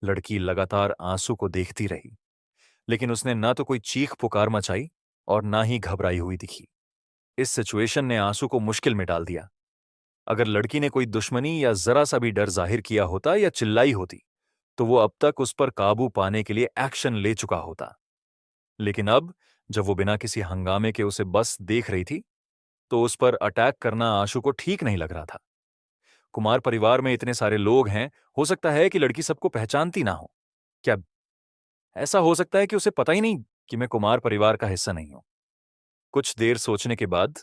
लड़की लगातार आंसू को देखती रही, लेकिन उसने ना तो कोई चीख पुकार मचाई और ना ही घबराई हुई दिखी। इस सिचुएशन ने आंसू को मुश्किल में डाल दिया। अगर लड़की ने कोई दुश्मनी या जरा सा भी डर जाहिर किया होता या चिल्लाई होती, तो वो अब तक उस पर काबू पाने के लिए एक्शन ले चुका होता। लेकिन अब, जब वो बिना किसी हंगामे के उसे बस देख रही थी, तो उस पर अटैक करना आशु को ठीक नहीं लग रहा था। कुमार परिवार में इतने सारे लोग हैं, हो सकता है कि लड़की सबको पहचानती ना हो। क्या ऐसा हो सकता है कि उसे पता ही नहीं कि मैं कुमार परिवार का हिस्सा नहीं हूं? कुछ देर सोचने के बाद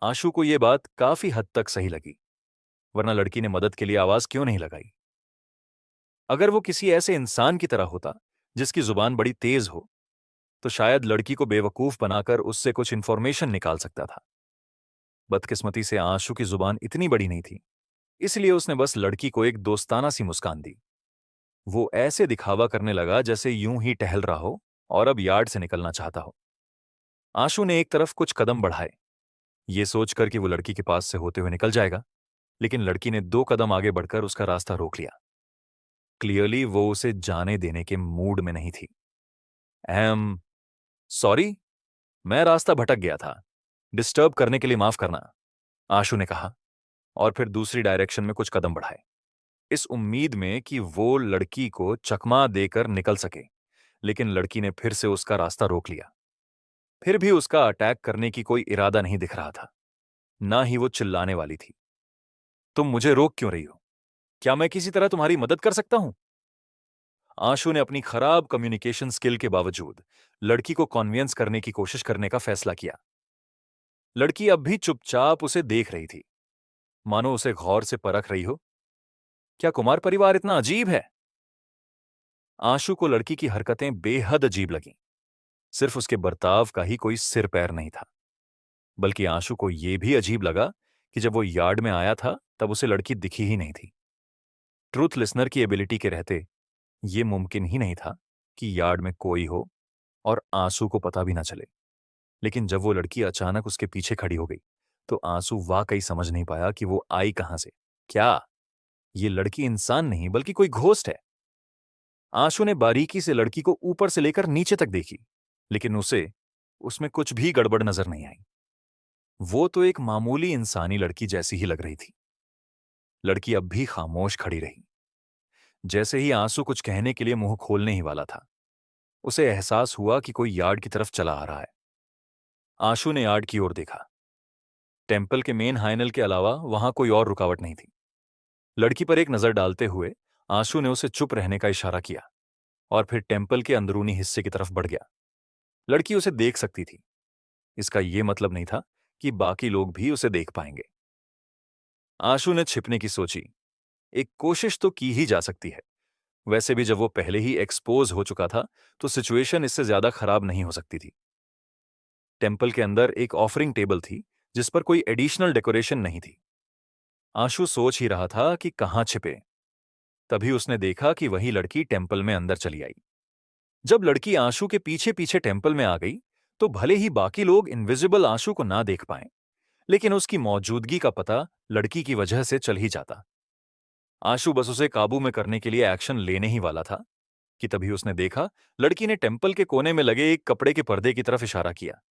आशु को यह बात काफी हद तक सही लगी, वरना लड़की ने मदद के लिए आवाज क्यों नहीं लगाई? अगर वो किसी ऐसे इंसान की तरह होता जिसकी जुबान बड़ी तेज हो, तो शायद लड़की को बेवकूफ बनाकर उससे कुछ इंफॉर्मेशन निकाल सकता था। बदकिस्मती से आशु की जुबान इतनी बड़ी नहीं थी, इसलिए उसने बस लड़की को एक दोस्ताना सी मुस्कान दी। वो ऐसे दिखावा करने लगा जैसे यूं ही टहल रहा हो और अब यार्ड से निकलना चाहता हो। आशु ने एक तरफ कुछ कदम बढ़ाए, ये सोचकर कि वो लड़की के पास से होते हुए निकल जाएगा, लेकिन लड़की ने 2 कदम आगे बढ़कर उसका रास्ता रोक लिया। क्लियरली वो उसे जाने देने के मूड में नहीं थी। एम सॉरी, मैं रास्ता भटक गया था। डिस्टर्ब करने के लिए माफ करना, आशु ने कहा, और फिर दूसरी डायरेक्शन में कुछ कदम बढ़ाए, इस उम्मीद में कि वो लड़की को चकमा देकर निकल सके। लेकिन लड़की ने फिर से उसका रास्ता रोक लिया। फिर भी उसका अटैक करने की कोई इरादा नहीं दिख रहा था, ना ही वो चिल्लाने वाली थी। तुम मुझे रोक क्यों रही हो? क्या मैं किसी तरह तुम्हारी मदद कर सकता हूं? आशु ने अपनी खराब कम्युनिकेशन स्किल के बावजूद लड़की को कन्विंस करने की कोशिश करने का फैसला किया। लड़की अब भी चुपचाप उसे देख रही थी, मानो उसे गौर से परख रही हो। क्या कुमार परिवार इतना अजीब है? आशु को लड़की की हरकतें बेहद अजीब लगीं। सिर्फ उसके बर्ताव का ही कोई सिर पैर नहीं था, बल्कि आशु को यह भी अजीब लगा कि जब वो यार्ड में आया था तब उसे लड़की दिखी ही नहीं थी। ट्रूथ लिसनर की एबिलिटी के रहते ये मुमकिन ही नहीं था कि यार्ड में कोई हो और आंसू को पता भी ना चले। लेकिन जब वो लड़की अचानक उसके पीछे खड़ी हो गई, तो आंसू वाकई समझ नहीं पाया कि वो आई कहां से। क्या ये लड़की इंसान नहीं बल्कि कोई घोस्ट है? आंसू ने बारीकी से लड़की को ऊपर से लेकर नीचे तक देखी, लेकिन उसे उसमें कुछ भी गड़बड़ नजर नहीं आई। वो तो एक मामूली इंसानी लड़की जैसी ही लग रही थी। लड़की अब भी खामोश खड़ी रही। जैसे ही आंसू कुछ कहने के लिए मुंह खोलने ही वाला था, उसे एहसास हुआ कि कोई यार्ड की तरफ चला आ रहा है। आशु ने यार्ड की ओर देखा। टेंपल के मेन हाइनल के अलावा वहां कोई और रुकावट नहीं थी। लड़की पर एक नजर डालते हुए आशु ने उसे चुप रहने का इशारा किया और फिर टेंपल के अंदरूनी हिस्से की तरफ बढ़ गया। लड़की उसे देख सकती थी, इसका यह मतलब नहीं था कि बाकी लोग भी उसे देख पाएंगे। आशु ने छिपने की सोची। एक कोशिश तो की ही जा सकती है। वैसे भी जब वो पहले ही एक्सपोज हो चुका था, तो सिचुएशन इससे ज्यादा खराब नहीं हो सकती थी। टेंपल के अंदर एक ऑफरिंग टेबल थी, जिस पर कोई एडिशनल डेकोरेशन नहीं थी। आशु सोच ही रहा था कि कहां छिपे, तभी उसने देखा कि वही लड़की टेंपल में अंदर चली आई। जब लड़की आशु के पीछे पीछे टेंपल में आ गई, तो भले ही बाकी लोग इनविजिबल आशु को ना देख पाए, लेकिन उसकी मौजूदगी का पता लड़की की वजह से चल ही जाता। आशु बस उसे काबू में करने के लिए एक्शन लेने ही वाला था कि तभी उसने देखा लड़की ने टेंपल के कोने में लगे एक कपड़े के पर्दे की तरफ इशारा किया,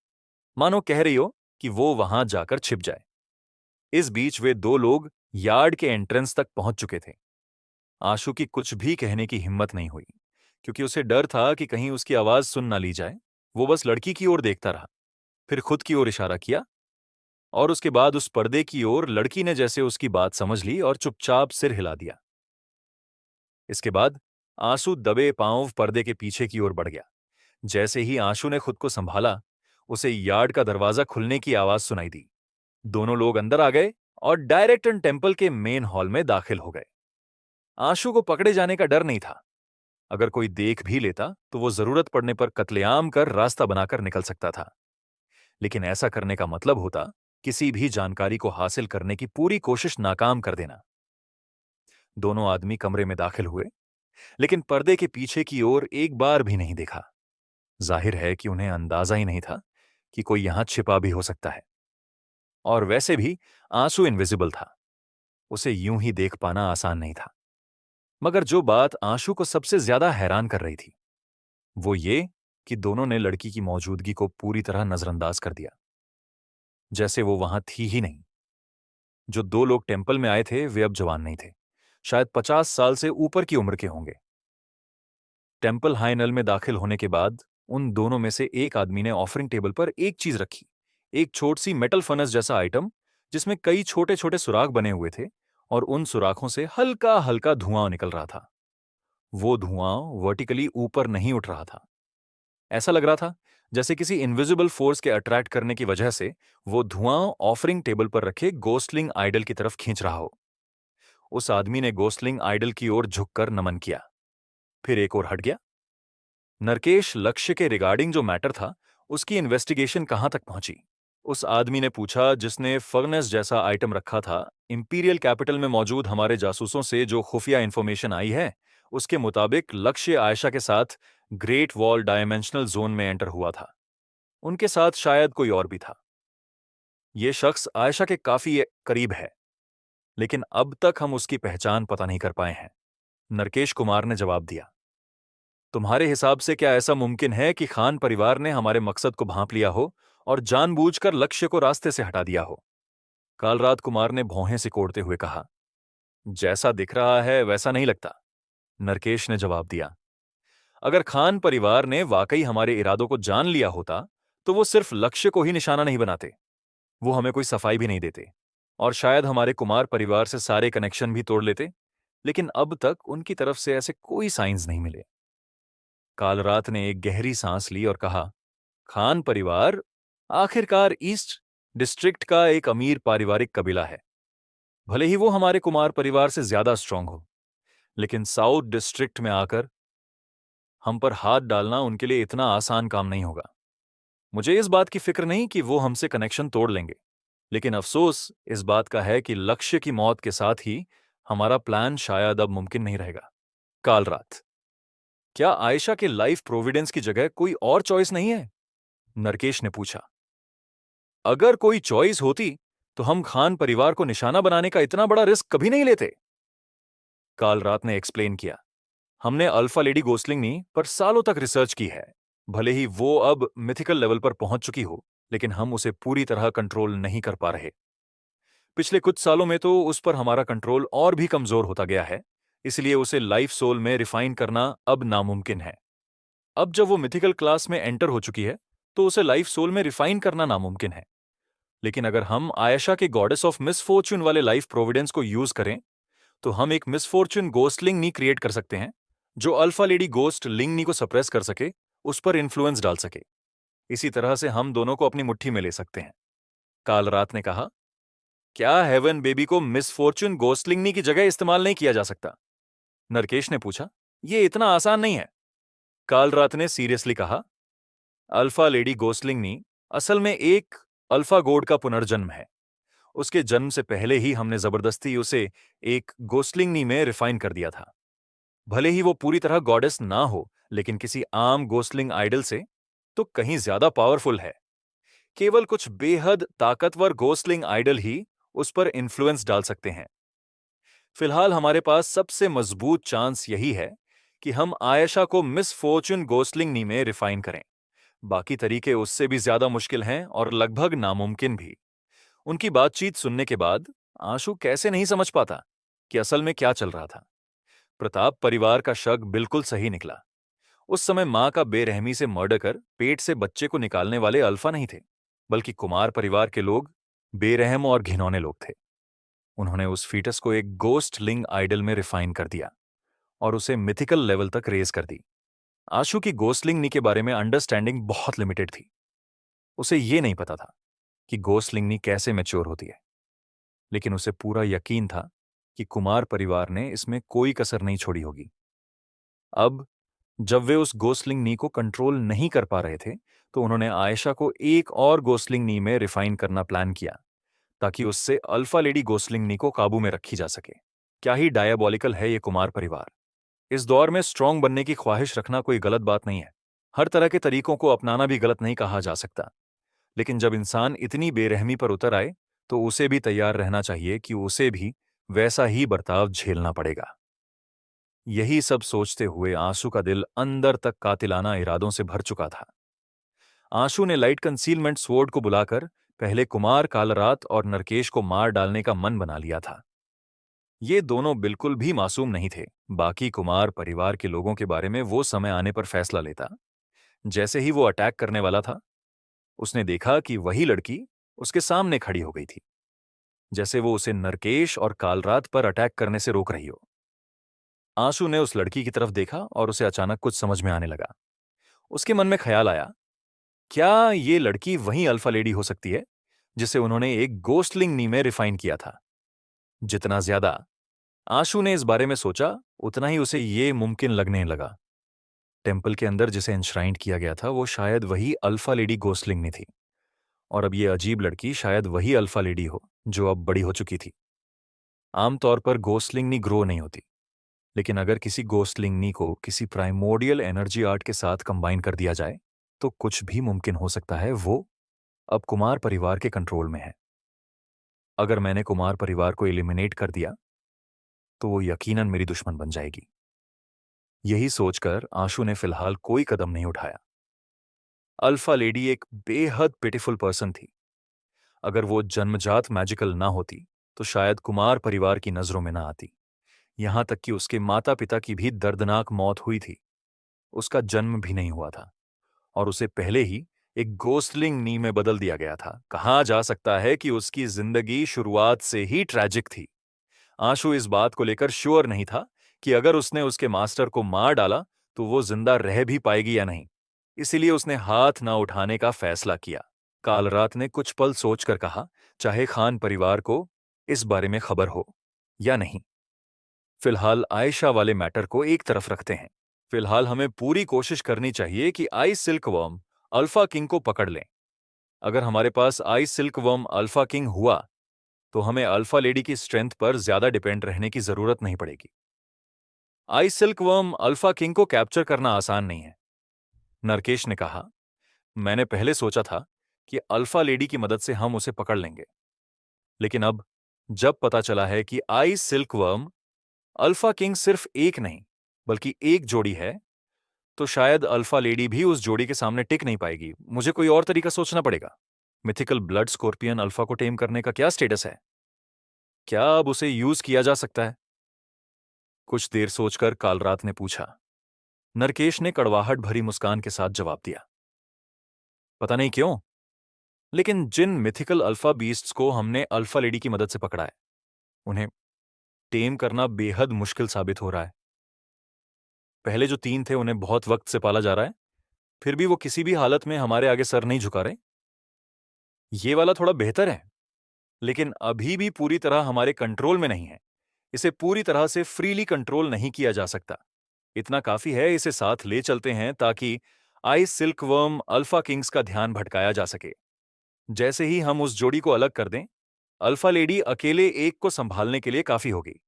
मानो कह रही हो कि वो वहां जाकर छिप जाए। इस बीच वे 2 लोग यार्ड के एंट्रेंस तक पहुंच चुके थे। आशु की कुछ भी कहने की हिम्मत नहीं हुई, क्योंकि उसे डर था कि कहीं उसकी आवाज सुन ना ली जाए। वो बस लड़की की ओर देखता रहा, फिर खुद की ओर इशारा किया, और उसके बाद उस पर्दे की ओर। लड़की ने जैसे उसकी बात समझ ली और चुपचाप सिर हिला दिया। इसके बाद आंसू दबे पांव पर्दे के पीछे की ओर बढ़ गया। जैसे ही आंसू ने खुद को संभाला, उसे यार्ड का दरवाजा खुलने की आवाज सुनाई दी। दोनों लोग अंदर आ गए और डायरेक्टन टेंपल के मेन हॉल में दाखिल हो गए। आंसू को पकड़े जाने का डर नहीं था। अगर कोई देख भी लेता तो वो जरूरत पड़ने पर कत्लेआम कर रास्ता बनाकर निकल सकता था। लेकिन ऐसा करने का मतलब होता किसी भी जानकारी को हासिल करने की पूरी कोशिश नाकाम कर देना। दोनों आदमी कमरे में दाखिल हुए, लेकिन पर्दे के पीछे की ओर एक बार भी नहीं देखा। जाहिर है कि उन्हें अंदाजा ही नहीं था कि कोई यहां छिपा भी हो सकता है। और वैसे भी आंसू इनविजिबल था, उसे यूं ही देख पाना आसान नहीं था। मगर जो बात आशु को सबसे ज्यादा हैरान कर रही थी वो ये कि दोनों ने लड़की की मौजूदगी को पूरी तरह नजरअंदाज कर दिया, जैसे वो वहां थी ही नहीं। जो दो लोग टेम्पल में आए थे वे अब जवान नहीं थे, शायद 50 साल से ऊपर की उम्र के होंगे। टेम्पल हाइनल में दाखिल होने के बाद उन दोनों में से एक आदमी ने ऑफरिंग टेबल पर एक चीज रखी, एक छोटी सी मेटल फनस जैसा आइटम जिसमें कई छोटे छोटे सुराख बने हुए थे और उन सुराखों से हल्का हल्का धुआं निकल रहा था। वो धुआं वर्टिकली ऊपर नहीं उठ रहा था। ऐसा लग रहा था जैसे किसी इनविजिबल फोर्स के अट्रैक्ट करने की वजह से वो धुआं ऑफरिंग टेबल पर रखे गोस्टलिंग आइडल की तरफ खींच रहा हो। उस आदमी ने गोस्टलिंग आइडल की ओर झुककर नमन किया, फिर एक और हट गया। नरकेश लक्ष्य के रिगार्डिंग जो मैटर था उसकी इन्वेस्टिगेशन कहां तक पहुंची? उस आदमी ने पूछा जिसने फर्नेस जैसा आइटम रखा था। इंपीरियल कैपिटल में मौजूद हमारे जासूसों से जो खुफिया इंफॉर्मेशन आई है उसके मुताबिक लक्ष्य आयशा के साथ ग्रेट वॉल डायमेंशनल जोन में एंटर हुआ था। उनके साथ शायद कोई और भी था। यह शख्स आयशा के काफी करीब है, लेकिन अब तक हम उसकी पहचान पता नहीं कर पाए हैं। नरकेश कुमार ने जवाब दिया। तुम्हारे हिसाब से क्या ऐसा मुमकिन है कि खान परिवार ने हमारे मकसद को भांप लिया हो और जानबूझकर लक्ष्य को रास्ते से हटा दिया हो? कालरात कुमार ने भौहें सिकोड़ते हुए कहा। जैसा दिख रहा है वैसा नहीं लगता, नरकेश ने जवाब दिया। अगर खान परिवार ने वाकई हमारे इरादों को जान लिया होता तो वो सिर्फ लक्ष्य को ही निशाना नहीं बनाते, वो हमें कोई सफाई भी नहीं देते और शायद हमारे कुमार परिवार से सारे कनेक्शन भी तोड़ लेते। लेकिन अब तक उनकी तरफ से ऐसे कोई साइंस नहीं मिले। कालरात ने एक गहरी सांस ली और कहा, खान परिवार आखिरकार ईस्ट डिस्ट्रिक्ट का एक अमीर पारिवारिक कबीला है। भले ही वो हमारे कुमार परिवार से ज्यादा स्ट्रांग हो, लेकिन साउथ डिस्ट्रिक्ट में आकर हम पर हाथ डालना उनके लिए इतना आसान काम नहीं होगा। मुझे इस बात की फिक्र नहीं कि वो हमसे कनेक्शन तोड़ लेंगे, लेकिन अफसोस इस बात का है कि लक्ष्य की मौत के साथ ही हमारा प्लान शायद अब मुमकिन नहीं रहेगा। कालरात, क्या आयशा के लाइफ प्रोविडेंस की जगह कोई और चॉइस नहीं है? नरकेश ने पूछा। अगर कोई चॉइस होती तो हम खान परिवार को निशाना बनाने का इतना बड़ा रिस्क कभी नहीं लेते, कालरात ने एक्सप्लेन किया। हमने अल्फा लेडी गोस्लिंगनी पर सालों तक रिसर्च की है। भले ही वो अब मिथिकल लेवल पर पहुंच चुकी हो, लेकिन हम उसे पूरी तरह कंट्रोल नहीं कर पा रहे। पिछले कुछ सालों में तो उस पर हमारा कंट्रोल और भी कमजोर होता गया है, इसलिए उसे लाइफ सोल में रिफाइन करना अब नामुमकिन है। अब जब वो मिथिकल क्लास में एंटर हो चुकी है तो उसे लाइफ सोल में रिफाइन करना नामुमकिन है। लेकिन अगर हम आयशा के गॉडेस ऑफ मिसफॉर्च्यून वाले लाइफ प्रोविडेंस को यूज करें तो हम एक मिसफॉर्च्यून गोस्ट लिंगनी क्रिएट कर सकते हैं जो अल्फा लेडी गोस्ट लिंगनी को सप्रेस कर सके, उस पर इन्फ्लुएंस डाल सके। इसी तरह से हम दोनों को अपनी मुट्ठी में ले सकते हैं। कालरात ने कहा, क्या हेवन बेबी को मिसफॉर्च्यून गोस्ट लिंगनी की जगह इस्तेमाल नहीं किया जा सकता? नरकेश ने पूछा। यह इतना आसान नहीं है, कालरात ने सीरियसली कहा। अल्फा लेडी गोस्लिंगनी असल में एक अल्फा गोड का पुनर्जन्म है। उसके जन्म से पहले ही हमने जबरदस्ती उसे एक गोस्लिंगनी में रिफाइन कर दिया था। भले ही वो पूरी तरह गॉडेस ना हो, लेकिन किसी आम गोस्लिंग आइडल से तो कहीं ज्यादा पावरफुल है। केवल कुछ बेहद ताकतवर गोस्लिंग आइडल ही उस पर इन्फ्लुएंस डाल सकते हैं। फिलहाल हमारे पास सबसे मजबूत चांस यही है कि हम आयशा को मिस फॉर्च्यून गोस्लिंगनी में रिफाइन करें। बाकी तरीके उससे भी ज्यादा मुश्किल हैं और लगभग नामुमकिन भी। उनकी बातचीत सुनने के बाद आशु कैसे नहीं समझ पाता कि असल में क्या चल रहा था। प्रताप परिवार का शक बिल्कुल सही निकला। उस समय मां का बेरहमी से मर्डर कर पेट से बच्चे को निकालने वाले अल्फा नहीं थे, बल्कि कुमार परिवार के लोग बेरहम और घिनौने लोग थे। उन्होंने उस फीटस को एक गोस्ट लिंग आइडल में रिफाइन कर दिया और उसे मिथिकल लेवल तक रेज कर दी। आशु की गोस्टलिंगनी के बारे में अंडरस्टैंडिंग बहुत लिमिटेड थी। उसे यह नहीं पता था कि गोस्टलिंगनी कैसे मैच्योर होती है, लेकिन उसे पूरा यकीन था कि कुमार परिवार ने इसमें कोई कसर नहीं छोड़ी होगी। अब जब वे उस गोस्टलिंगनी को कंट्रोल नहीं कर पा रहे थे तो उन्होंने आयशा को एक और गोस्टलिंगनी में रिफाइन करना प्लान किया ताकि उससे अल्फा लेडी गोस्टलिंगनी को काबू में रखी जा सके। क्या ही डायबॉलिकल है ये कुमार परिवार। इस दौर में स्ट्रांग बनने की ख्वाहिश रखना कोई गलत बात नहीं है। हर तरह के तरीकों को अपनाना भी गलत नहीं कहा जा सकता, लेकिन जब इंसान इतनी बेरहमी पर उतर आए तो उसे भी तैयार रहना चाहिए कि उसे भी वैसा ही बर्ताव झेलना पड़ेगा। यही सब सोचते हुए आंसू का दिल अंदर तक कातिलाना इरादों से भर चुका था। आंसू ने लाइट कंसीलमेंट स्वॉर्ड को बुलाकर पहले कुमार, कालरात और नरकेश को मार डालने का मन बना लिया था। ये दोनों बिल्कुल भी मासूम नहीं थे। बाकी कुमार परिवार के लोगों के बारे में वो समय आने पर फैसला लेता। जैसे ही वो अटैक करने वाला था, उसने देखा कि वही लड़की उसके सामने खड़ी हो गई थी, जैसे वो उसे नरकेश और कालरात पर अटैक करने से रोक रही हो। आंसू ने उस लड़की की तरफ देखा और उसे अचानक कुछ समझ में आने लगा। उसके मन में ख्याल आया, क्या ये लड़की वही अल्फा लेडी हो सकती है जिसे उन्होंने एक गोस्टलिंग नी में रिफाइन किया था? जितना ज्यादा आशु ने इस बारे में सोचा, उतना ही उसे ये मुमकिन लगने लगा। टेम्पल के अंदर जिसे इंश्राइंड किया गया था, वो शायद वही अल्फा लेडी गोस्टलिंगनी थी, और अब ये अजीब लड़की शायद वही अल्फा लेडी हो जो अब बड़ी हो चुकी थी। आमतौर पर गोस्टलिंगनी ग्रो नहीं होती, लेकिन अगर किसी गोस्टलिंगनी को किसी प्राइमोर्डियल एनर्जी आर्ट के साथ कंबाइन कर दिया जाए, तो कुछ भी मुमकिन हो सकता है। वो अब कुमार परिवार के कंट्रोल में है। अगर मैंने कुमार परिवार को एलिमिनेट कर दिया, तो वो यकीनन मेरी दुश्मन बन जाएगी। यही सोचकर आशु ने फिलहाल कोई कदम नहीं उठाया। अल्फा लेडी एक बेहद पिटिफुल पर्सन थी। अगर वो जन्मजात मैजिकल ना होती, तो शायद कुमार परिवार की नजरों में ना आती। यहां तक कि उसके माता पिता की भी दर्दनाक मौत हुई थी। उसका जन्म भी नहीं हुआ था, और उसे पहले ही एक गोस्टलिंग नी में बदल दिया गया था। कहा जा सकता है कि उसकी जिंदगी शुरुआत से ही ट्रैजिक थी। आशु इस बात को लेकर श्योर नहीं था कि अगर उसने उसके मास्टर को मार डाला, तो वो जिंदा रह भी पाएगी या नहीं। इसीलिए उसने हाथ ना उठाने का फैसला किया। कालरात ने कुछ पल सोचकर कहा, चाहे खान परिवार को इस बारे में खबर हो या नहीं, फिलहाल आयशा वाले मैटर को एक तरफ रखते हैं। फिलहाल हमें पूरी कोशिश करनी चाहिए कि ice silkworm alpha king को पकड़ लें। अगर हमारे पास ice silkworm alpha king हुआ, तो हमें अल्फा लेडी की स्ट्रेंथ पर ज्यादा डिपेंड रहने की जरूरत नहीं पड़ेगी। Ice silkworm alpha king को कैप्चर करना आसान नहीं है, नरकेश ने कहा। मैंने पहले सोचा था कि अल्फा लेडी की मदद से हम उसे पकड़ लेंगे, लेकिन अब जब पता चला है कि ice silkworm alpha king सिर्फ एक नहीं, बल्कि एक जोड़ी है, तो शायद अल्फा लेडी भी उस जोड़ी के सामने टिक नहीं पाएगी। मुझे कोई और तरीका सोचना पड़ेगा। मिथिकल ब्लड स्कॉर्पियन अल्फा को टेम करने का क्या स्टेटस है? क्या अब उसे यूज किया जा सकता है? कुछ देर सोचकर कालरात ने पूछा। नरकेश ने कड़वाहट भरी मुस्कान के साथ जवाब दिया, पता नहीं क्यों, लेकिन जिन मिथिकल अल्फा बीस्ट्स को हमने अल्फा लेडी की मदद से पकड़ा है, उन्हें टेम करना बेहद मुश्किल साबित हो रहा है। पहले जो 3 थे उन्हें बहुत वक्त से पाला जा रहा है, फिर भी वो किसी भी हालत में हमारे आगे सर नहीं झुका रहे। ये वाला थोड़ा बेहतर है, लेकिन अभी भी पूरी तरह हमारे कंट्रोल में नहीं है। इसे पूरी तरह से फ्रीली कंट्रोल नहीं किया जा सकता। इतना काफी है, इसे साथ ले चलते हैं ताकि आइस सिल्कवर्म अल्फा किंग्स का ध्यान भटकाया जा सके। जैसे ही हम उस जोड़ी को अलग कर दें, अल्फा लेडी अकेले एक को संभालने के लिए काफी होगी।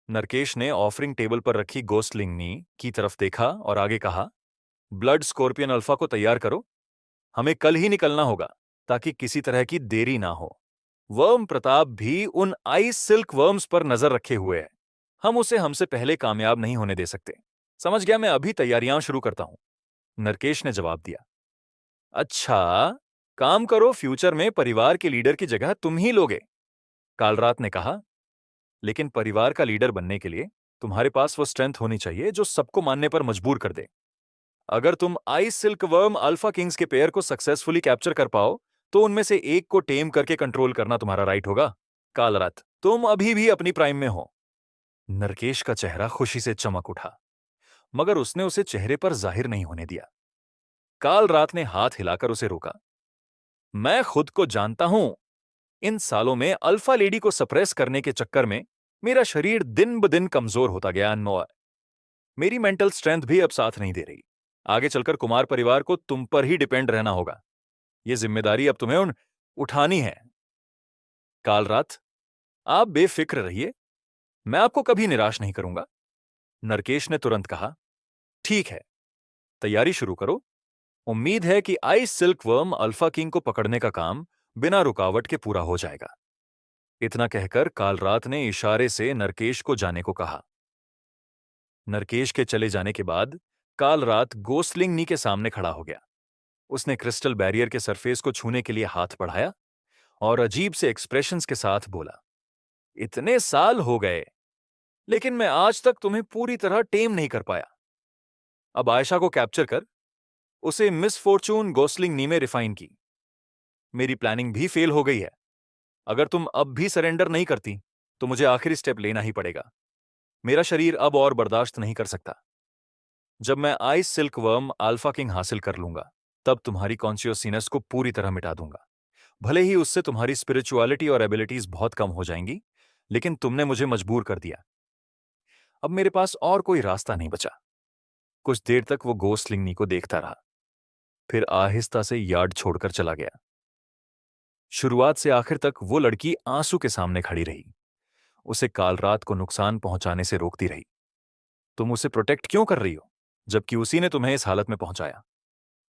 नरकेश ने ऑफरिंग टेबल पर रखी गोस्टलिंगनी की तरफ देखा और आगे कहा, ब्लड स्कॉर्पियन अल्फा को तैयार करो। हमें कल ही निकलना होगा, ताकि किसी तरह की देरी ना हो। वर्म प्रताप भी उन आइस सिल्क वर्म्स पर नजर रखे हुए है। हम उसे हमसे पहले कामयाब नहीं होने दे सकते। समझ गया, मैं अभी तैयारियां शुरू करता हूं, नरकेश ने जवाब दिया। अच्छा, काम करो, फ्यूचर में परिवार के लीडर की जगह तुम ही लोगे, कालरात ने कहा। लेकिन परिवार का लीडर बनने के लिए तुम्हारे पास वो स्ट्रेंथ होनी चाहिए जो सबको मानने पर मजबूर कर दे। अगर तुम ice silkworm alpha Kings के पेयर को सक्सेसफुली कैप्चर कर पाओ, तो उनमें से एक को टेम करके कंट्रोल करना तुम्हारा राइट होगा। कालरात, तुम अभी भी अपनी प्राइम में हो। नरकेश का चेहरा खुशी से चमक उठा, मगर उसने उसे चेहरे पर जाहिर नहीं होने दिया। कालरात ने हाथ हिलाकर उसे रोका। मैं खुद को जानता हूं, इन सालों में अल्फा लेडी को सप्रेस करने के चक्कर में मेरा शरीर दिन ब दिन कमजोर होता गया। अनमोल, मेरी मेंटल स्ट्रेंथ भी अब साथ नहीं दे रही। आगे चलकर कुमार परिवार को तुम पर ही डिपेंड रहना होगा। ये जिम्मेदारी अब तुम्हें उठानी है। कालरात, आप बेफिक्र रहिए, मैं आपको कभी निराश नहीं करूंगा, नरकेश ने तुरंत कहा। ठीक है, तैयारी शुरू करो। उम्मीद है कि ice silkworm alpha king को पकड़ने का काम बिना रुकावट के पूरा हो जाएगा। इतना कहकर कालरात ने इशारे से नरकेश को जाने को कहा। नरकेश के चले जाने के बाद काल रात गोस्लिंग नी के सामने खड़ा हो गया। उसने क्रिस्टल बैरियर के सरफेस को छूने के लिए हाथ बढ़ाया और अजीब से एक्सप्रेशंस के साथ बोला, इतने साल हो गए, लेकिन मैं आज तक तुम्हें पूरी तरह टेम नहीं कर पाया। अब आयशा को कैप्चर कर उसे मिस फॉर्चून गोस्लिंग नी में रिफाइन की। मेरी प्लानिंग भी फेल हो गई है। अगर तुम अब भी सरेंडर नहीं करती तो मुझे आखिरी स्टेप लेना ही पड़ेगा। मेरा शरीर अब और बर्दाश्त नहीं कर सकता। जब मैं ice silkworm alpha king हासिल कर लूंगा तब तुम्हारी कॉन्शियसनेस को पूरी तरह मिटा दूंगा। भले ही उससे तुम्हारी स्पिरिचुअलिटी और एबिलिटीज बहुत कम हो जाएंगी, लेकिन तुमने मुझे मजबूर कर दिया। अब मेरे पास और कोई रास्ता नहीं बचा। कुछ देर तक वो गोस्लिंगनी को देखता रहा, फिर आहिस्ता से यार्ड छोड़कर चला गया। शुरुआत से आखिर तक वो लड़की आंसू के सामने खड़ी रही, उसे काल रात को नुकसान पहुंचाने से रोकती रही। तुम उसे प्रोटेक्ट क्यों कर रही हो, जबकि उसी ने तुम्हें इस हालत में पहुंचाया?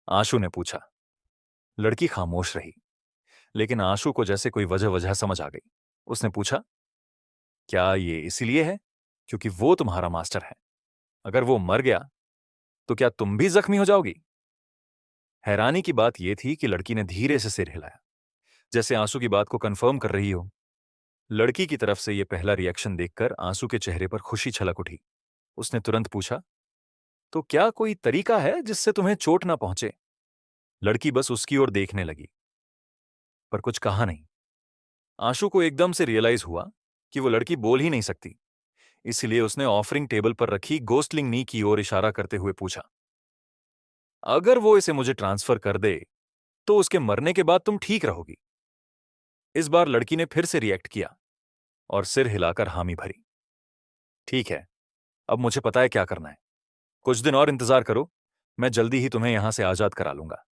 आशु ने पूछा। लड़की खामोश रही, लेकिन आशु को जैसे कोई वजह वजह समझ आ गई। उसने पूछा, क्या ये इसीलिए है क्योंकि वो तुम्हारा मास्टर है? अगर वो मर गया तो क्या तुम भी जख्मी हो जाओगी? हैरानी की बात यह थी कि लड़की ने धीरे से सिर हिलाया, जैसे आंसू की बात को कंफर्म कर रही हो। लड़की की तरफ से यह पहला रिएक्शन देखकर आंसू के चेहरे पर खुशी छलक उठी। उसने तुरंत पूछा, तो क्या कोई तरीका है जिससे तुम्हें चोट ना पहुंचे? लड़की बस उसकी ओर देखने लगी, पर कुछ कहा नहीं। आशु को एकदम से रियलाइज हुआ कि वो लड़की बोल ही नहीं सकती, इसलिए उसने ऑफरिंग टेबल पर रखी गोस्टलिंग नी की ओर इशारा करते हुए पूछा, अगर वो इसे मुझे ट्रांसफर कर दे तो उसके मरने के बाद तुम ठीक रहोगी? इस बार लड़की ने फिर से रिएक्ट किया और सिर हिलाकर हामी भरी। ठीक है, अब मुझे पता है क्या करना है। कुछ दिन और इंतजार करो, मैं जल्दी ही तुम्हें यहां से आजाद करा लूंगा।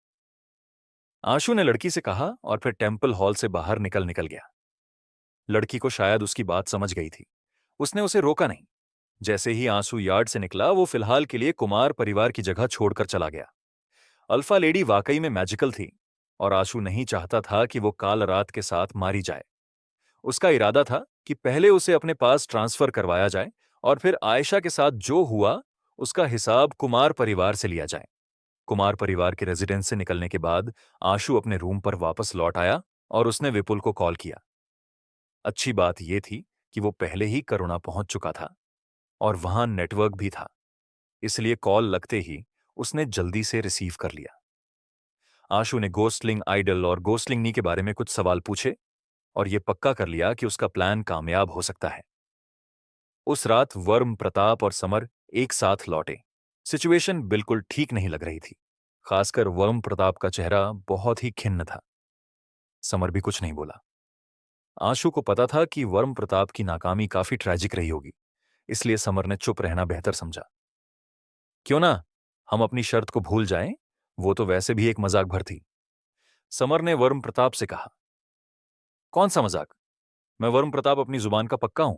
आशु ने लड़की से कहा और फिर टेम्पल हॉल से बाहर निकल निकल गया। लड़की को शायद उसकी बात समझ गई थी, उसने उसे रोका नहीं। जैसे ही आंसू यार्ड से निकला, वो फिलहाल के लिए कुमार परिवार की जगह छोड़कर चला गया। अल्फा लेडी वाकई में मैजिकल थी और आशु नहीं चाहता था कि वो काल रात के साथ मारी जाए। उसका इरादा था कि पहले उसे अपने पास ट्रांसफर करवाया जाए और फिर आयशा के साथ जो हुआ उसका हिसाब कुमार परिवार से लिया जाए। कुमार परिवार के रेजिडेंस से निकलने के बाद आशु अपने रूम पर वापस लौट आया और उसने विपुल को कॉल किया। अच्छी बात यह थी कि वो पहले ही करुणा पहुंच चुका था और वहां नेटवर्क भी था, इसलिए कॉल लगते ही उसने जल्दी से रिसीव कर लिया। आशु ने गोस्टलिंग आइडल और गोस्टलिंग नी के बारे में कुछ सवाल पूछे और यह पक्का कर लिया कि उसका प्लान कामयाब हो सकता है। उस रात वर्म प्रताप और समर एक साथ लौटे। सिचुएशन बिल्कुल ठीक नहीं लग रही थी, खासकर वर्म प्रताप का चेहरा बहुत ही खिन्न था। समर भी कुछ नहीं बोला। आशु को पता था कि वर्म प्रताप की नाकामी काफी ट्रैजिक रही होगी, इसलिए समर ने चुप रहना बेहतर समझा। क्यों ना हम अपनी शर्त को भूल जाएं, वो तो वैसे भी एक मजाक भर थी। समर ने वर्म प्रताप से कहा। कौन सा मजाक? मैं वर्म प्रताप अपनी जुबान का पक्का हूं।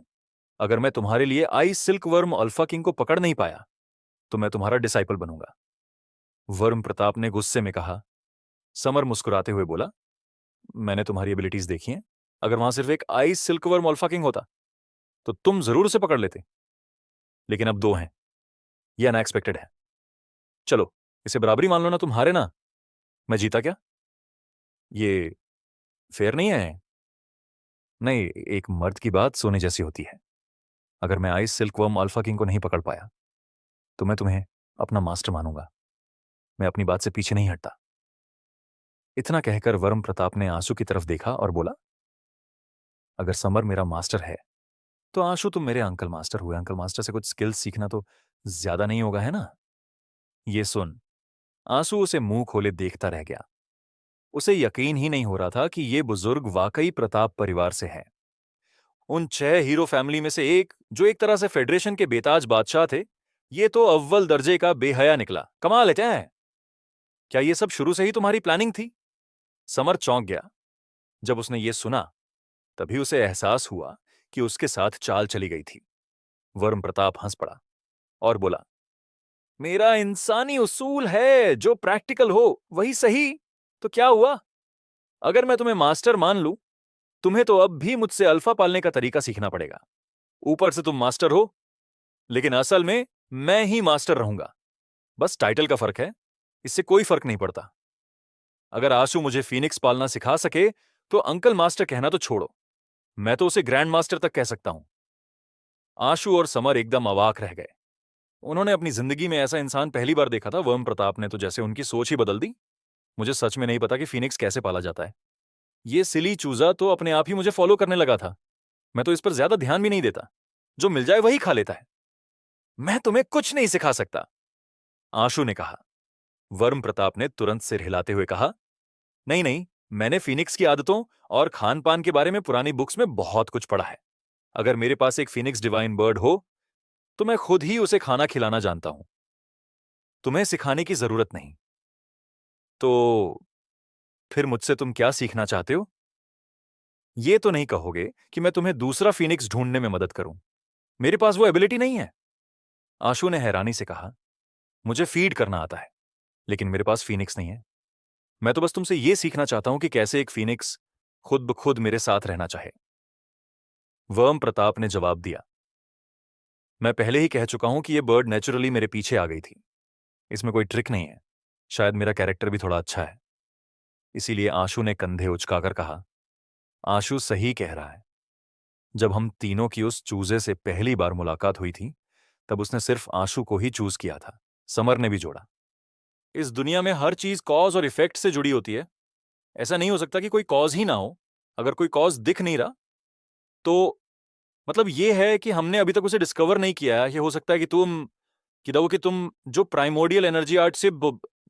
अगर मैं तुम्हारे लिए ice silkworm alpha king को पकड़ नहीं पाया तो मैं तुम्हारा डिसाइपल बनूंगा। वर्म प्रताप ने गुस्से में कहा। समर मुस्कुराते हुए बोला, मैंने तुम्हारी एबिलिटीज देखी हैं। अगर वहां सिर्फ एक ice silkworm alpha king होता तो तुम जरूर उसे पकड़ लेते, लेकिन अब दो हैं। यह अनएक्सपेक्टेड है। चलो इसे बराबरी मान लो ना, तुम हारे ना, मैं जीता क्या? ये फेयर नहीं है। नहीं, एक मर्द की बात सोने जैसी होती है। अगर मैं ice silkworm alpha king को नहीं पकड़ पाया तो मैं तुम्हें अपना मास्टर मानूंगा। मैं अपनी बात से पीछे नहीं हटता। इतना कहकर वर्म प्रताप ने आंसू की तरफ देखा और बोला, अगर समर मेरा मास्टर है तो आंशु तुम मेरे अंकल मास्टर हुए। अंकल मास्टर से कुछ स्किल्स सीखना तो ज्यादा नहीं होगा, है ना? ये सुन आंसू उसे मुंह खोले देखता रह गया। उसे यकीन ही नहीं हो रहा था कि ये बुजुर्ग वाकई प्रताप परिवार से है। उन 6 हीरो फैमिली में से एक, जो एक तरह से फेडरेशन के बेताज बादशाह थे, ये तो अव्वल दर्जे का बेहया निकला। कमाल है। क्या ये सब शुरू से ही तुम्हारी प्लानिंग थी? समर चौंक गया। जब उसने ये सुना तभी उसे एहसास हुआ कि उसके साथ चाल चली गई थी। वर्म प्रताप हंस पड़ा और बोला, मेरा इंसानी उसूल है जो प्रैक्टिकल हो वही सही। तो क्या हुआ? अगर मैं तुम्हें मास्टर मान लूं, तुम्हें तो अब भी मुझसे अल्फा पालने का तरीका सीखना पड़ेगा। ऊपर से तुम मास्टर हो, लेकिन असल में मैं ही मास्टर रहूंगा। बस टाइटल का फर्क है, इससे कोई फर्क नहीं पड़ता। अगर आशु मुझे फीनिक्स पालना सिखा सके तो अंकल मास्टर कहना तो छोड़ो, मैं तो उसे ग्रैंड मास्टर तक कह सकता हूं। आशु और समर एकदम अवाक रह गए। उन्होंने अपनी जिंदगी में ऐसा इंसान पहली बार देखा था। वर्म प्रताप ने तो जैसे उनकी सोच ही बदल दी। मुझे सच में नहीं पता कि फीनिक्स कैसे पाला जाता है। ये सिली चूजा तो अपने आप ही मुझे फॉलो करने लगा था। मैं तो इस पर ज्यादा ध्यान भी नहीं देता, जो मिल जाए वही खा लेता है। मैं तुम्हें कुछ नहीं सिखा सकता, आशु ने कहा। वर्म प्रताप ने तुरंत सिर हिलाते हुए कहा, नहीं नहीं, मैंने फीनिक्स की आदतों और खान पान के बारे में पुरानी बुक्स में बहुत कुछ पढ़ा है। अगर मेरे पास एक फीनिक्स डिवाइन बर्ड हो तो मैं खुद ही उसे खाना खिलाना जानता हूं। तुम्हें सिखाने की जरूरत नहीं। तो फिर मुझसे तुम क्या सीखना चाहते हो? ये तो नहीं कहोगे कि मैं तुम्हें दूसरा फीनिक्स ढूंढने में मदद करूं? मेरे पास वो एबिलिटी नहीं है, आशु ने हैरानी से कहा। मुझे फीड करना आता है, लेकिन मेरे पास फीनिक्स नहीं है। मैं तो बस तुमसे ये सीखना चाहता हूं कि कैसे एक फीनिक्स खुद ब खुद मेरे साथ रहना चाहे। वर्म प्रताप ने जवाब दिया, मैं पहले ही कह चुका हूं कि यह बर्ड नेचुरली मेरे पीछे आ गई थी। इसमें कोई ट्रिक नहीं है। शायद मेरा कैरेक्टर भी थोड़ा अच्छा है। इसीलिए आशु ने कंधे उचकाकर कहा, आशु सही कह रहा है। जब हम तीनों की उस चूजे से पहली बार मुलाकात हुई थी तब उसने सिर्फ आशु को ही चूज किया था। समर ने भी जोड़ा, इस दुनिया में हर चीज कॉज और इफेक्ट से जुड़ी होती है। ऐसा नहीं हो सकता कि कोई कॉज ही ना हो। अगर कोई कॉज दिख नहीं रहा तो मतलब ये है कि हमने अभी तक उसे डिस्कवर नहीं किया है। ये हो सकता है कि तुम जो प्राइमोर्डियल एनर्जी आर्ट से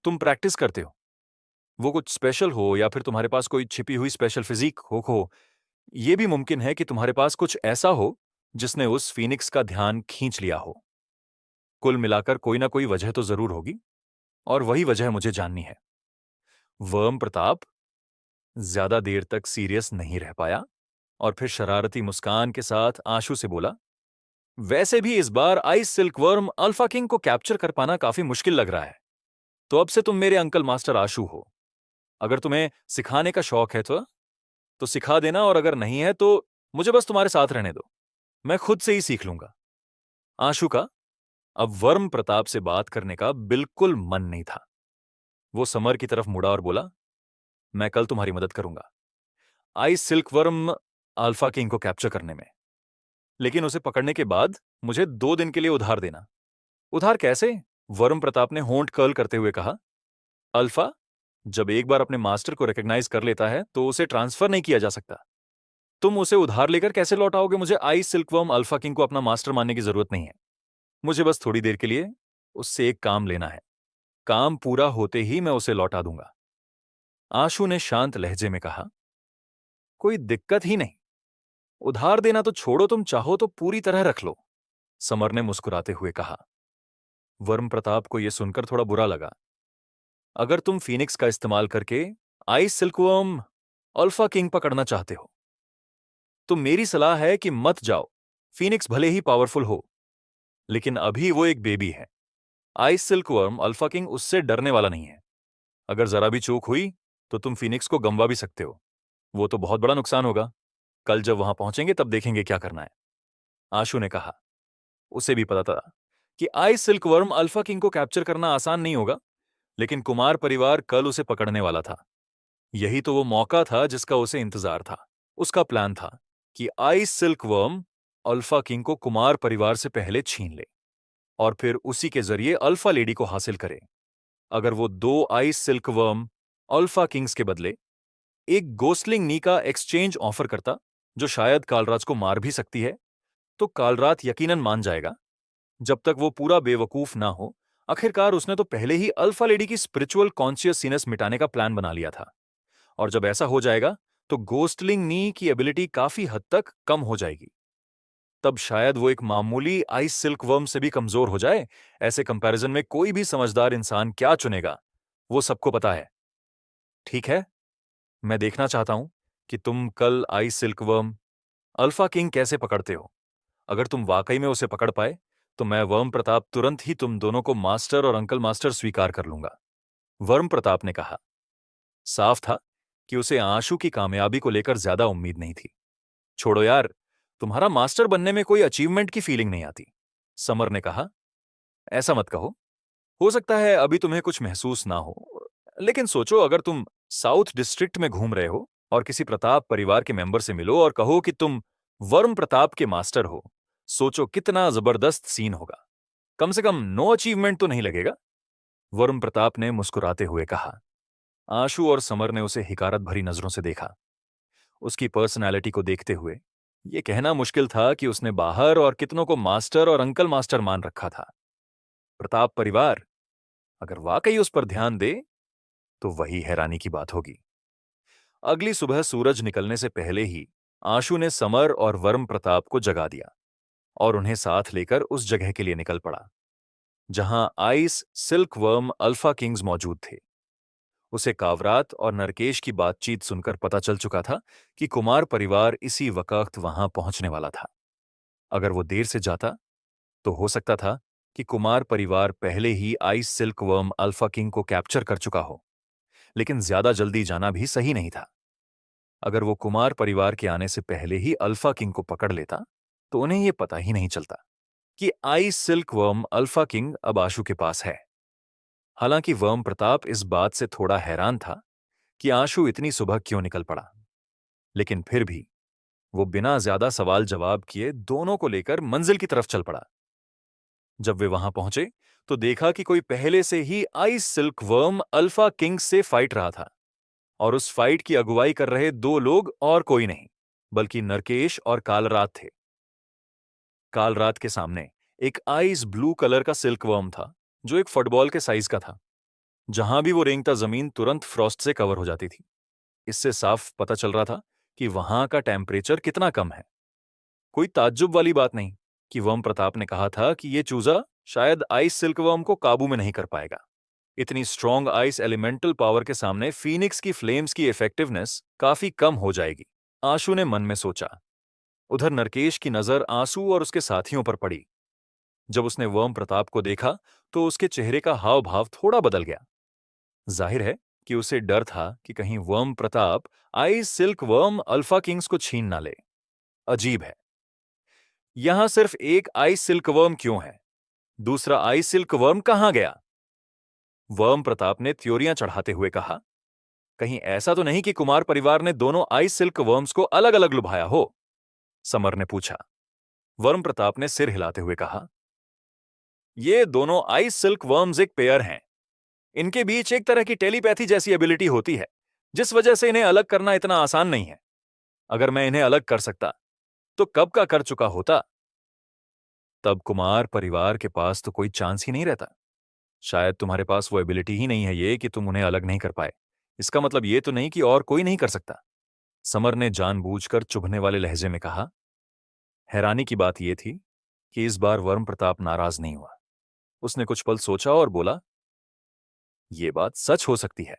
तुम प्रैक्टिस करते हो वो कुछ स्पेशल हो, या फिर तुम्हारे पास कोई छिपी हुई स्पेशल फिजिक हो। ये भी मुमकिन है कि तुम्हारे पास कुछ ऐसा हो जिसने उस फीनिक्स का ध्यान खींच लिया हो। कुल मिलाकर कोई ना कोई वजह तो जरूर होगी, और वही वजह मुझे जाननी है। वर्म प्रताप ज्यादा देर तक सीरियस नहीं रह पाया और फिर शरारती मुस्कान के साथ आशु से बोला, वैसे भी इस बार ice silkworm alpha king को कैप्चर कर पाना काफी मुश्किल लग रहा है। तो अब से तुम मेरे अंकल मास्टर आशु हो। अगर तुम्हें सिखाने का शौक है तो सिखा देना, और अगर नहीं है तो मुझे बस तुम्हारे साथ रहने दो। मैं खुद से ही सीख लूंगा। आशु का अब वर्म प्रताप से बात करने का बिल्कुल मन नहीं था। वो समर की तरफ मुड़ा और बोला, मैं कल तुम्हारी मदद करूंगा ice silkworm alpha king को कैप्चर करने में। लेकिन उसे पकड़ने के बाद मुझे 2 दिन के लिए उधार देना। उधार कैसे? वर्म प्रताप ने होंठ कर्ल करते हुए कहा, अल्फा जब एक बार अपने मास्टर को रिकॉग्नाइज कर लेता है तो उसे ट्रांसफर नहीं किया जा सकता। तुम उसे उधार लेकर कैसे लौटाओगे? मुझे आइस सिल्कवर्म अल्फा किंग को अपना मास्टर मानने की जरूरत नहीं है। मुझे बस थोड़ी देर के लिए उससे एक काम लेना है। काम पूरा होते ही मैं उसे लौटा दूंगा। आशु ने शांत लहजे में कहा, कोई दिक्कत ही नहीं। उधार देना तो छोड़ो, तुम चाहो तो पूरी तरह रख लो, समर ने मुस्कुराते हुए कहा। वर्म प्रताप को यह सुनकर थोड़ा बुरा लगा। अगर तुम फीनिक्स का इस्तेमाल करके आइस सिल्कवर्म अल्फा किंग पकड़ना चाहते हो तो मेरी सलाह है कि मत जाओ। फीनिक्स भले ही पावरफुल हो, लेकिन अभी वो एक बेबी है। आइस सिल्कवर्म अल्फा किंग उससे डरने वाला नहीं है। अगर जरा भी चूक हुई तो तुम फीनिक्स को गंवा भी सकते हो। वो तो बहुत बड़ा नुकसान होगा। कल जब वहां पहुंचेंगे तब देखेंगे क्या करना है, आशु ने कहा। उसे भी पता था कि आइस सिल्कवर्म अल्फा किंग को कैप्चर करना आसान नहीं होगा, लेकिन कुमार परिवार कल उसे पकड़ने वाला था। यही तो वो मौका था जिसका उसे इंतजार था। उसका प्लान था कि आइस सिल्कवर्म अल्फा किंग को कुमार परिवार से पहले छीन ले और फिर उसी के जरिए अल्फा लेडी को हासिल करे। अगर वो 2 आइस सिल्कवर्म अल्फा किंग्स के बदले एक गोस्लिंग नी का एक्सचेंज ऑफर करता, जो शायद कालराज को मार भी सकती है, तो कालराज यकीनन मान जाएगा। जब तक वो पूरा बेवकूफ ना हो, आखिरकार उसने तो पहले ही अल्फा लेडी की स्पिरिचुअल कॉन्शियसनेस मिटाने का प्लान बना लिया था। और जब ऐसा हो जाएगा तो गोस्टलिंग नी की एबिलिटी काफी हद तक कम हो जाएगी। तब शायद वो एक मामूली आइस सिल्कवर्म से भी कमजोर हो जाए। ऐसे कंपैरिजन में कोई भी समझदार इंसान क्या चुनेगा, वो सबको पता है। ठीक है, मैं देखना चाहता हूं कि तुम कल आइस सिल्कवर्म अल्फा किंग कैसे पकड़ते हो। अगर तुम वाकई में उसे पकड़ पाए तो मैं वर्म प्रताप तुरंत ही तुम दोनों को मास्टर और अंकल मास्टर स्वीकार कर लूंगा, वर्म प्रताप ने कहा। साफ था कि उसे आशु की कामयाबी को लेकर ज्यादा उम्मीद नहीं थी। छोड़ो यार, तुम्हारा मास्टर बनने में कोई अचीवमेंट की फीलिंग नहीं आती, समर ने कहा। ऐसा मत कहो। हो सकता है अभी तुम्हें कुछ महसूस ना हो, लेकिन सोचो अगर तुम साउथ डिस्ट्रिक्ट में घूम रहे हो और किसी प्रताप परिवार के मेंबर से मिलो और कहो कि तुम वर्म प्रताप के मास्टर हो, सोचो कितना जबरदस्त सीन होगा। कम से कम नो अचीवमेंट तो नहीं लगेगा? वरुण प्रताप ने मुस्कुराते हुए कहा। आशु और समर ने उसे हिकारत भरी नजरों से देखा। उसकी पर्सनैलिटी को देखते हुए यह कहना मुश्किल था कि उसने बाहर और कितनों को मास्टर और अंकल मास्टर मान रखा था। प्रताप परिवार अगर वाकई उस पर ध्यान दे तो वही हैरानी की बात होगी। अगली सुबह सूरज निकलने से पहले ही आशु ने समर और वर्म प्रताप को जगा दिया और उन्हें साथ लेकर उस जगह के लिए निकल पड़ा जहां ice silkworm alpha Kings मौजूद थे। उसे कावरात और नरकेश की बातचीत सुनकर पता चल चुका था कि कुमार परिवार इसी वक्त वहां पहुंचने वाला था। अगर वो देर से जाता तो हो सकता था कि कुमार परिवार पहले ही ice silkworm alpha king को कैप्चर कर चुका हो, लेकिन ज्यादा जल्दी जाना भी सही नहीं था। अगर वो कुमार परिवार के आने से पहले ही अल्फा किंग को पकड़ लेता तो उन्हें यह पता ही नहीं चलता कि ice silkworm alpha king अब आशु के पास है। हालांकि वर्म प्रताप इस बात से थोड़ा हैरान था कि आशु इतनी सुबह क्यों निकल पड़ा, लेकिन फिर भी वो बिना ज्यादा सवाल जवाब किए दोनों को लेकर मंजिल की तरफ चल पड़ा। जब वे वहां पहुंचे तो देखा कि कोई पहले से ही ice silkworm alpha king से फाइट रहा था और उस फाइट की अगुवाई कर रहे दो लोग और कोई नहीं बल्कि नरकेश और कालरात थे। कालरात के सामने एक आइस ब्लू कलर का सिल्क वर्म था जो एक फुटबॉल के साइज का था। जहां भी वो रेंगता जमीन तुरंत फ्रॉस्ट से कवर हो जाती थी। इससे साफ पता चल रहा था कि वहां का टेम्परेचर कितना कम है। कोई ताज्जुब वाली बात नहीं कि वर्म प्रताप ने कहा था कि ये चूजा शायद आइस सिल्क वर्म को काबू में नहीं कर पाएगा। इतनी स्ट्रॉन्ग आइस एलिमेंटल पावर के सामने फीनिक्स की फ्लेम्स की इफेक्टिवनेस काफी कम हो जाएगी, आशु ने मन में सोचा। उधर नरकेश की नजर आंसू और उसके साथियों पर पड़ी। जब उसने वर्म प्रताप को देखा तो उसके चेहरे का हाव भाव थोड़ा बदल गया। जाहिर है कि उसे डर था कि कहीं worm Pratap ice silkworm alpha Kings को छीन ना ले। अजीब है, यहां सिर्फ एक आइस सिल्क वर्म क्यों है? दूसरा आइस सिल्क वर्म कहां गया? वर्म प्रताप ने थ्योरियां चढ़ाते हुए कहा। कहीं ऐसा तो नहीं कि कुमार परिवार ने दोनों आइस सिल्क वर्म्स को अलग अलग लुभाया हो? समर ने पूछा। वर्म प्रताप ने सिर हिलाते हुए कहा, ये दोनों आइस सिल्क वर्म्स एक पेयर हैं। इनके बीच एक तरह की टेलीपैथी जैसी एबिलिटी होती है, जिस वजह से इन्हें अलग करना इतना आसान नहीं है। अगर मैं इन्हें अलग कर सकता तो कब का कर चुका होता। तब कुमार परिवार के पास तो कोई चांस ही नहीं रहता। शायद तुम्हारे पास वो एबिलिटी ही नहीं है ये कि तुम उन्हें अलग नहीं कर पाए। इसका मतलब ये तो नहीं कि और कोई नहीं कर सकता। समर ने जानबूझकर चुभने वाले लहजे में कहा। हैरानी की बात यह थी कि इस बार वर्म प्रताप नाराज नहीं हुआ। उसने कुछ पल सोचा और बोला, यह बात सच हो सकती है।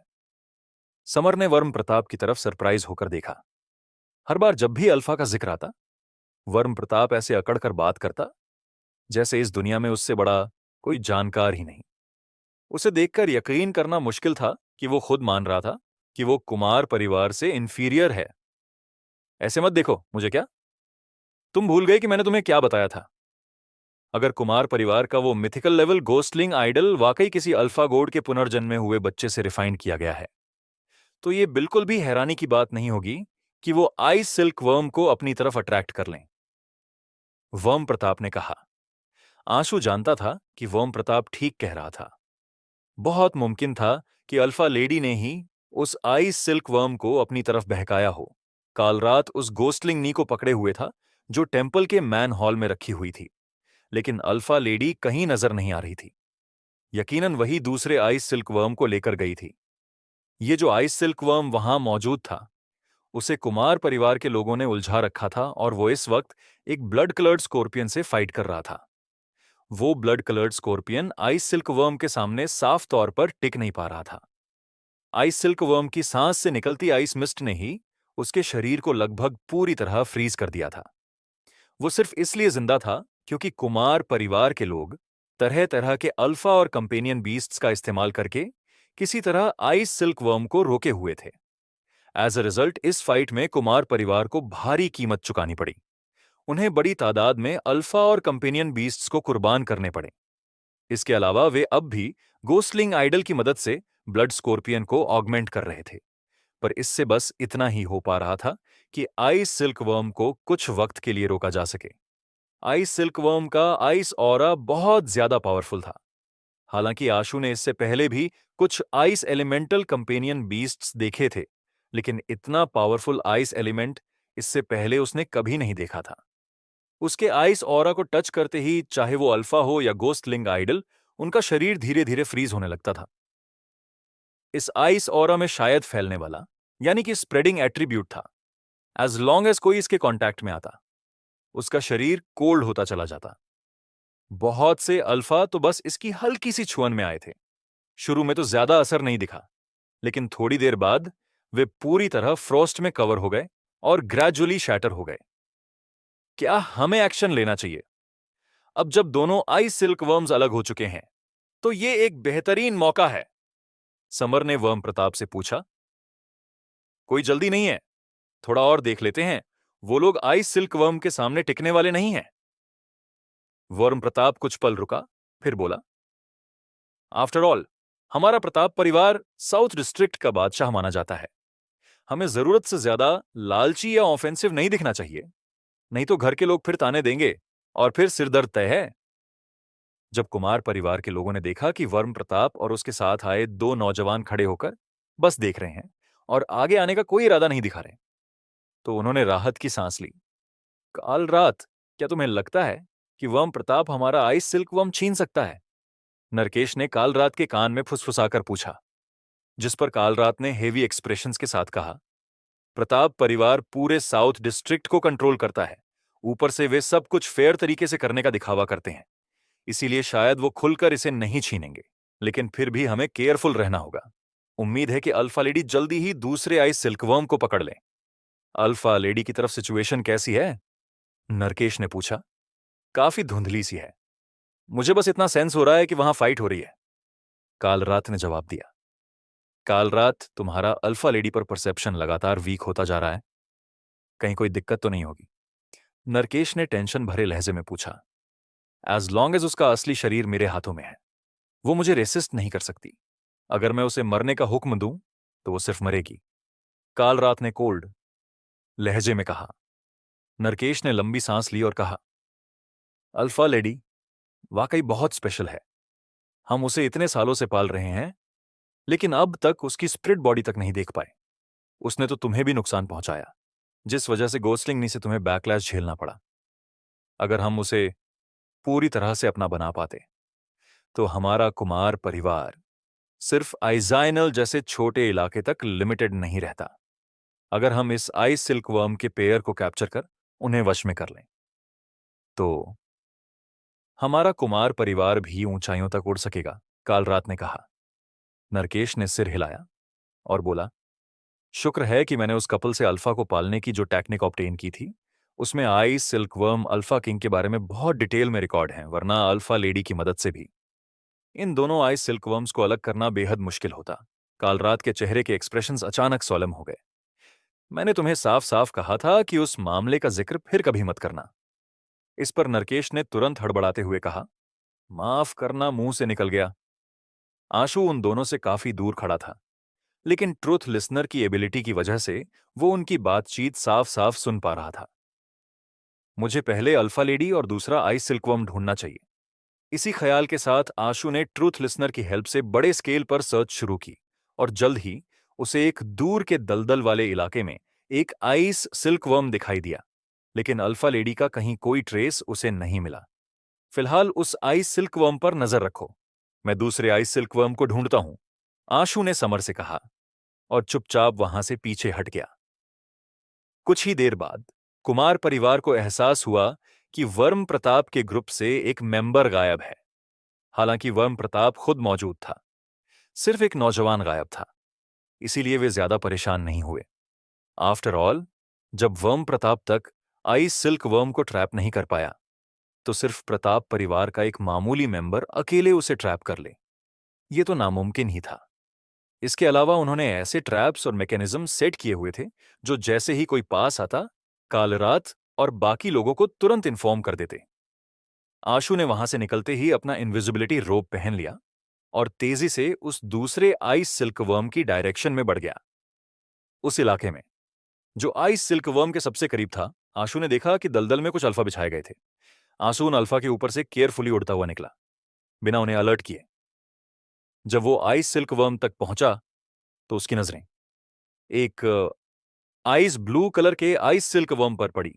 समर ने वर्म प्रताप की तरफ सरप्राइज होकर देखा। हर बार जब भी अल्फा का जिक्र आता वर्म प्रताप ऐसे अकड़कर बात करता जैसे इस दुनिया में उससे बड़ा कोई जानकार ही नहीं। उसे देखकर यकीन करना मुश्किल था कि वो खुद मान रहा था कि वो कुमार परिवार से इंफीरियर है। ऐसे मत देखो मुझे, क्या तुम भूल गए कि मैंने तुम्हें क्या बताया था? अगर कुमार परिवार का वो मिथिकल लेवल गोस्टलिंग आइडल वाकई किसी अल्फा गोड के पुनर्जन्मे हुए बच्चे से रिफाइंड किया गया है तो ये बिल्कुल भी हैरानी की बात नहीं होगी कि वो आइस सिल्क वर्म को अपनी तरफ अट्रैक्ट कर लें। वर्म प्रताप ने कहा। आंसू जानता था कि वर्म प्रताप ठीक कह रहा था। बहुत मुमकिन था कि अल्फा लेडी ने ही उस आइस सिल्क वर्म को अपनी तरफ बहकाया हो। काल रात उस गोस्टलिंग नी को पकड़े हुए था जो टेंपल के मैन हॉल में रखी हुई थी, लेकिन अल्फा लेडी कहीं नजर नहीं आ रही थी। यकीनन वही दूसरे आइस सिल्क वर्म को लेकर गई थी। ये जो आइस सिल्क वर्म वहां मौजूद था उसे कुमार परिवार के लोगों ने उलझा रखा था और वो इस वक्त एक ब्लड कलर्ड स्कॉर्पियन से फाइट कर रहा था। वो blood coloured scorpion ice silk worm के सामने साफ तौर पर टिक नहीं पा रहा था। आइस सिल्क वर्म की सांस से निकलती आइस मिस्ट ने ही उसके शरीर को लगभग पूरी तरह फ्रीज कर दिया था। वो सिर्फ इसलिए जिंदा था क्योंकि कुमार परिवार के लोग तरह तरह के अल्फा और कंपेनियन बीस्ट्स का इस्तेमाल करके किसी तरह आइस सिल्क वर्म को रोके हुए थे। एज अ रिजल्ट इस फाइट में कुमार परिवार को भारी कीमत चुकानी पड़ी। उन्हें बड़ी तादाद में अल्फा और कंपेनियन बीस्ट्स को कुर्बान करने पड़े। इसके अलावा वे अब भी गोस्टलिंग आइडल की मदद से ब्लड स्कॉर्पियन को ऑगमेंट कर रहे थे, पर इससे बस इतना ही हो पा रहा था कि आइस सिल्कवर्म को कुछ वक्त के लिए रोका जा सके। आइस सिल्कवर्म का आइस ऑरा बहुत ज्यादा पावरफुल था। हालांकि आशु ने इससे पहले भी कुछ आइस एलिमेंटल कंपेनियन बीस्ट्स देखे थे, लेकिन इतना पावरफुल आइस एलिमेंट इससे पहले उसने कभी नहीं देखा था। उसके आइस ऑरा को टच करते ही, चाहे वो अल्फा हो या गोस्टलिंग आइडल, उनका शरीर धीरे धीरे फ्रीज होने लगता था। इस आइस ऑरा में शायद फैलने वाला, यानी कि स्प्रेडिंग एट्रीब्यूट था। एज लॉन्ग एज कोई इसके कांटेक्ट में आता, उसका शरीर कोल्ड होता चला जाता। बहुत से अल्फा तो बस इसकी हल्की सी छुअन में आए थे। शुरू में तो ज्यादा असर नहीं दिखा, लेकिन थोड़ी देर बाद वे पूरी तरह फ्रोस्ट में कवर हो गए और ग्रेजुअली शैटर हो गए। क्या हमें एक्शन लेना चाहिए? अब जब दोनों आइस सिल्कवर्म्स अलग हो चुके हैं, तो ये एक बेहतरीन मौका है। समर ने वर्म प्रताप से पूछा। कोई जल्दी नहीं है, थोड़ा और देख लेते हैं। वो लोग आइस सिल्कवर्म के सामने टिकने वाले नहीं हैं। वर्म प्रताप कुछ पल रुका, फिर बोला, आफ्टर ऑल, हमारा प्रताप परिवार साउथ डिस्ट्रिक्ट का बादशाह माना जाता है। हमें जरूरत से ज्यादा लालची या ऑफेंसिव नहीं दिखना चाहिए, नहीं तो घर के लोग फिर ताने देंगे और फिर सिरदर्द तय है। जब कुमार परिवार के लोगों ने देखा कि वर्म प्रताप और उसके साथ आए दो नौजवान खड़े होकर बस देख रहे हैं और आगे आने का कोई इरादा नहीं दिखा रहे, तो उन्होंने राहत की सांस ली। काल रात, क्या तुम्हें लगता है कि वर्म प्रताप हमारा आइस सिल्कवर्म छीन सकता है? नरकेश ने काल रात के कान में फुसफुसाकर पूछा, जिस पर काल रात ने हेवी एक्सप्रेशंस के साथ कहा, प्रताप परिवार पूरे साउथ डिस्ट्रिक्ट को कंट्रोल करता है। ऊपर से वे सब कुछ फेयर तरीके से करने का दिखावा करते हैं, इसीलिए शायद वो खुलकर इसे नहीं छीनेंगे, लेकिन फिर भी हमें केयरफुल रहना होगा। उम्मीद है कि अल्फा लेडी जल्दी ही दूसरे आइस सिल्कवर्म को पकड़ ले। अल्फा लेडी की तरफ सिचुएशन कैसी है? नरकेश ने पूछा। काफी धुंधली सी है, मुझे बस इतना सेंस हो रहा है कि वहां फाइट हो रही है, काल रात ने जवाब दिया। काल रात, तुम्हारा अल्फा लेडी पर परसेप्शन लगातार वीक होता जा रहा है, कहीं कोई दिक्कत तो नहीं होगी? नरकेश ने टेंशन भरे लहजे में पूछा। एज लॉन्ग एज उसका असली शरीर मेरे हाथों में है, वो मुझे रेसिस्ट नहीं कर सकती। अगर मैं उसे मरने का हुक्म दूं, तो वो सिर्फ मरेगी, काल रात ने कोल्ड लहजे में कहा। नरकेश ने लंबी सांस ली और कहा, अल्फा लेडी वाकई बहुत स्पेशल है। हम उसे इतने सालों से पाल रहे हैं, लेकिन अब तक उसकी स्प्रिट बॉडी तक नहीं देख पाए। उसने तो तुम्हें भी नुकसान पहुंचाया, जिस वजह से गोस्लिंग से तुम्हें बैकलैश झेलना पड़ा। अगर हम उसे पूरी तरह से अपना बना पाते, तो हमारा कुमार परिवार सिर्फ आइजाइनल जैसे छोटे इलाके तक लिमिटेड नहीं रहता। अगर हम इस आइस सिल्कवर्म के पेयर को कैप्चर कर उन्हें वश में कर लें, तो हमारा कुमार परिवार भी ऊंचाइयों तक उड़ सकेगा, काल रात ने कहा। नरकेश ने सिर हिलाया और बोला, शुक्र है कि मैंने उस कपल से अल्फा को पालने की जो टेक्निक ऑब्टेन की थी, उसमें आइस सिल्कवर्म अल्फा किंग के बारे में बहुत डिटेल में रिकॉर्ड है, वरना अल्फा लेडी की मदद से भी इन दोनों आइस सिल्कवर्म्स को अलग करना बेहद मुश्किल होता। काल रात के चेहरे के एक्सप्रेशंस अचानक सोलम हो गए। मैंने तुम्हें साफ साफ कहा था कि उस मामले का जिक्र फिर कभी मत करना। इस पर नरकेश ने तुरंत हड़बड़ाते हुए कहा, माफ करना मुंह से निकल गया। आशु उन दोनों से काफी दूर खड़ा था, लेकिन ट्रूथ लिसनर की एबिलिटी की वजह से वो उनकी बातचीत साफ साफ सुन पा रहा था। मुझे पहले अल्फा लेडी और दूसरा आइस सिल्कवर्म ढूंढना चाहिए। इसी ख्याल के साथ आशु ने ट्रूथ लिसनर की हेल्प से बड़े स्केल पर सर्च शुरू की और जल्द ही उसे एक दूर के दलदल वाले इलाके में एक आइस सिल्कवर्म दिखाई दिया, लेकिन अल्फा लेडी का कहीं कोई ट्रेस उसे नहीं मिला। फिलहाल उस आइस सिल्कवर्म पर नजर रखो, मैं दूसरे आइस सिल्कवर्म को ढूंढता हूं, आशु ने समर से कहा और चुपचाप वहां से पीछे हट गया। कुछ ही देर बाद कुमार परिवार को एहसास हुआ कि वर्म प्रताप के ग्रुप से एक मेंबर गायब है। हालांकि वर्म प्रताप खुद मौजूद था, सिर्फ एक नौजवान गायब था, इसीलिए वे ज्यादा परेशान नहीं हुए। आफ्टर ऑल, जब वर्म प्रताप तक आइस सिल्क वर्म को ट्रैप नहीं कर पाया, तो सिर्फ प्रताप परिवार का एक मामूली मेंबर अकेले उसे ट्रैप कर ले, ये तो नामुमकिन ही था। इसके अलावा उन्होंने ऐसे ट्रैप्स और मैकेनिज्म सेट किए हुए थे जो जैसे ही कोई पास आता, काल रात और बाकी लोगों को तुरंत इन्फॉर्म कर देते। आशु ने वहां से निकलते ही अपना इनविजिबिलिटी रोप पहन लिया और तेजी से उस दूसरे आइस सिल्कवर्म की डायरेक्शन में बढ़ गया। उस इलाके में जो आइस सिल्कवर्म के सबसे करीब था, आशु ने देखा कि दलदल में कुछ अल्फा बिछाए गए थे। आंसू उन अल्फा के ऊपर से केयरफुली उड़ता हुआ निकला, बिना उन्हें अलर्ट किए। जब वो आइस सिल्क वर्म तक पहुंचा तो उसकी नजरें एक आइस ब्लू कलर के आइस सिल्क वर्म पर पड़ी।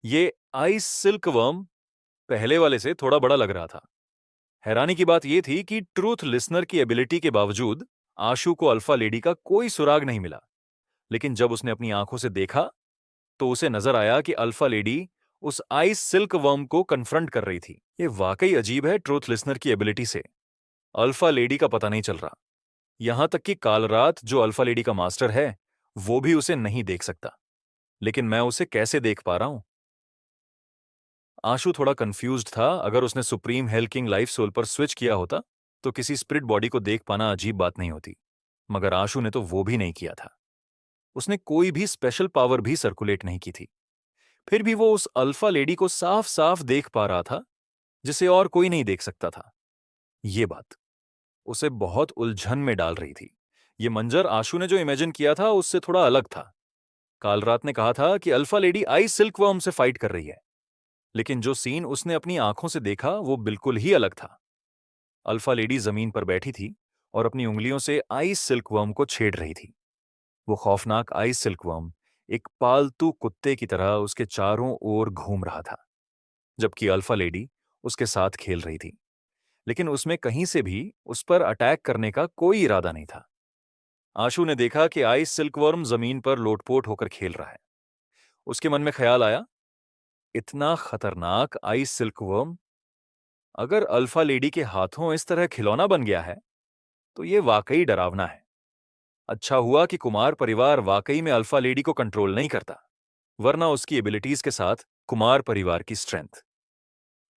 ये आइस सिल्क वर्म पहले वाले से थोड़ा बड़ा लग रहा था। हैरानी की बात यह थी कि ट्रूथ लिसनर की एबिलिटी के बावजूद आशु को अल्फा लेडी का कोई सुराग नहीं मिला। लेकिन जब उसने अपनी आंखों से देखा तो उसे नजर आया कि अल्फा लेडी उस आइस सिल्क वर्म को कन्फ्रंट कर रही थी। यह वाकई अजीब है, ट्रूथ लिसनर की एबिलिटी से अल्फा लेडी का पता नहीं चल रहा। यहां तक कि कालरात, जो अल्फा लेडी का मास्टर है, वो भी उसे नहीं देख सकता। लेकिन मैं उसे कैसे देख पा रहा हूं? आशु थोड़ा कंफ्यूज्ड था। अगर उसने supreme healing life soul पर स्विच किया होता तो किसी स्पिरिट बॉडी को देख पाना अजीब बात नहीं होती, मगर आशु ने तो वो भी नहीं किया था। उसने कोई भी स्पेशल पावर भी सर्कुलेट नहीं की थी। फिर भी वो उस अल्फा लेडी को साफ साफ देख पा रहा था, जिसे और कोई नहीं देख सकता था। ये बात उसे बहुत उलझन में डाल रही थी। ये मंजर आशु ने जो इमेजिन किया था उससे थोड़ा अलग था। कालरात ने कहा था कि अल्फा लेडी आइस सिल्कवर्म से फाइट कर रही है, लेकिन जो सीन उसने अपनी आंखों से देखा वो बिल्कुल ही अलग था। अल्फा लेडी जमीन पर बैठी थी और अपनी उंगलियों से आइस सिल्कवर्म को छेड़ रही थी। वो खौफनाक आइस सिल्कवर्म एक पालतू कुत्ते की तरह उसके चारों ओर घूम रहा था, जबकि अल्फा लेडी उसके साथ खेल रही थी। लेकिन उसमें कहीं से भी उस पर अटैक करने का कोई इरादा नहीं था। आशु ने देखा कि आइस सिल्कवर्म जमीन पर लोटपोट होकर खेल रहा है। उसके मन में ख्याल आया, इतना खतरनाक आइस सिल्कवर्म अगर अल्फा लेडी के हाथों इस तरह खिलौना बन गया है तो ये वाकई डरावना है। अच्छा हुआ कि कुमार परिवार वाकई में अल्फा लेडी को कंट्रोल नहीं करता, वरना उसकी एबिलिटीज के साथ कुमार परिवार की स्ट्रेंथ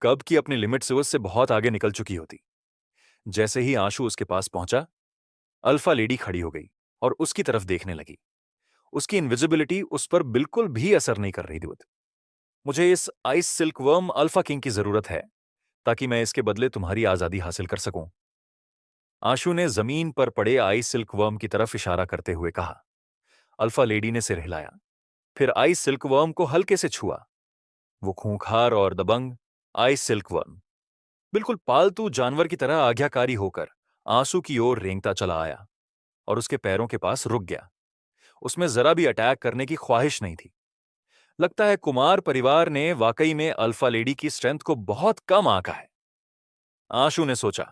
कब की अपनी लिमिट से उससे बहुत आगे निकल चुकी होती। जैसे ही आशु उसके पास पहुंचा, अल्फा लेडी खड़ी हो गई और उसकी तरफ देखने लगी। उसकी इनविजिबिलिटी उस पर बिल्कुल भी असर नहीं कर रही थी। मुझे इस आइस सिल्कवर्म अल्फा किंग की जरूरत है ताकि मैं इसके बदले तुम्हारी आजादी हासिल कर सकूं। आशु ने जमीन पर पड़े आइस सिल्कवर्म की तरफ इशारा करते हुए कहा। अल्फा लेडी ने सिर हिलाया, फिर आइस सिल्कवर्म को हल्के से छुआ। वो खूंखार और दबंग आइस सिल्कवर्म बिल्कुल पालतू जानवर की तरह आज्ञाकारी होकर आंसू की ओर रेंगता चला आया और उसके पैरों के पास रुक गया। उसमें जरा भी अटैक करने की ख्वाहिश नहीं थी। लगता है कुमार परिवार ने वाकई में अल्फा लेडी की स्ट्रेंथ को बहुत कम आंका है। आशु ने सोचा,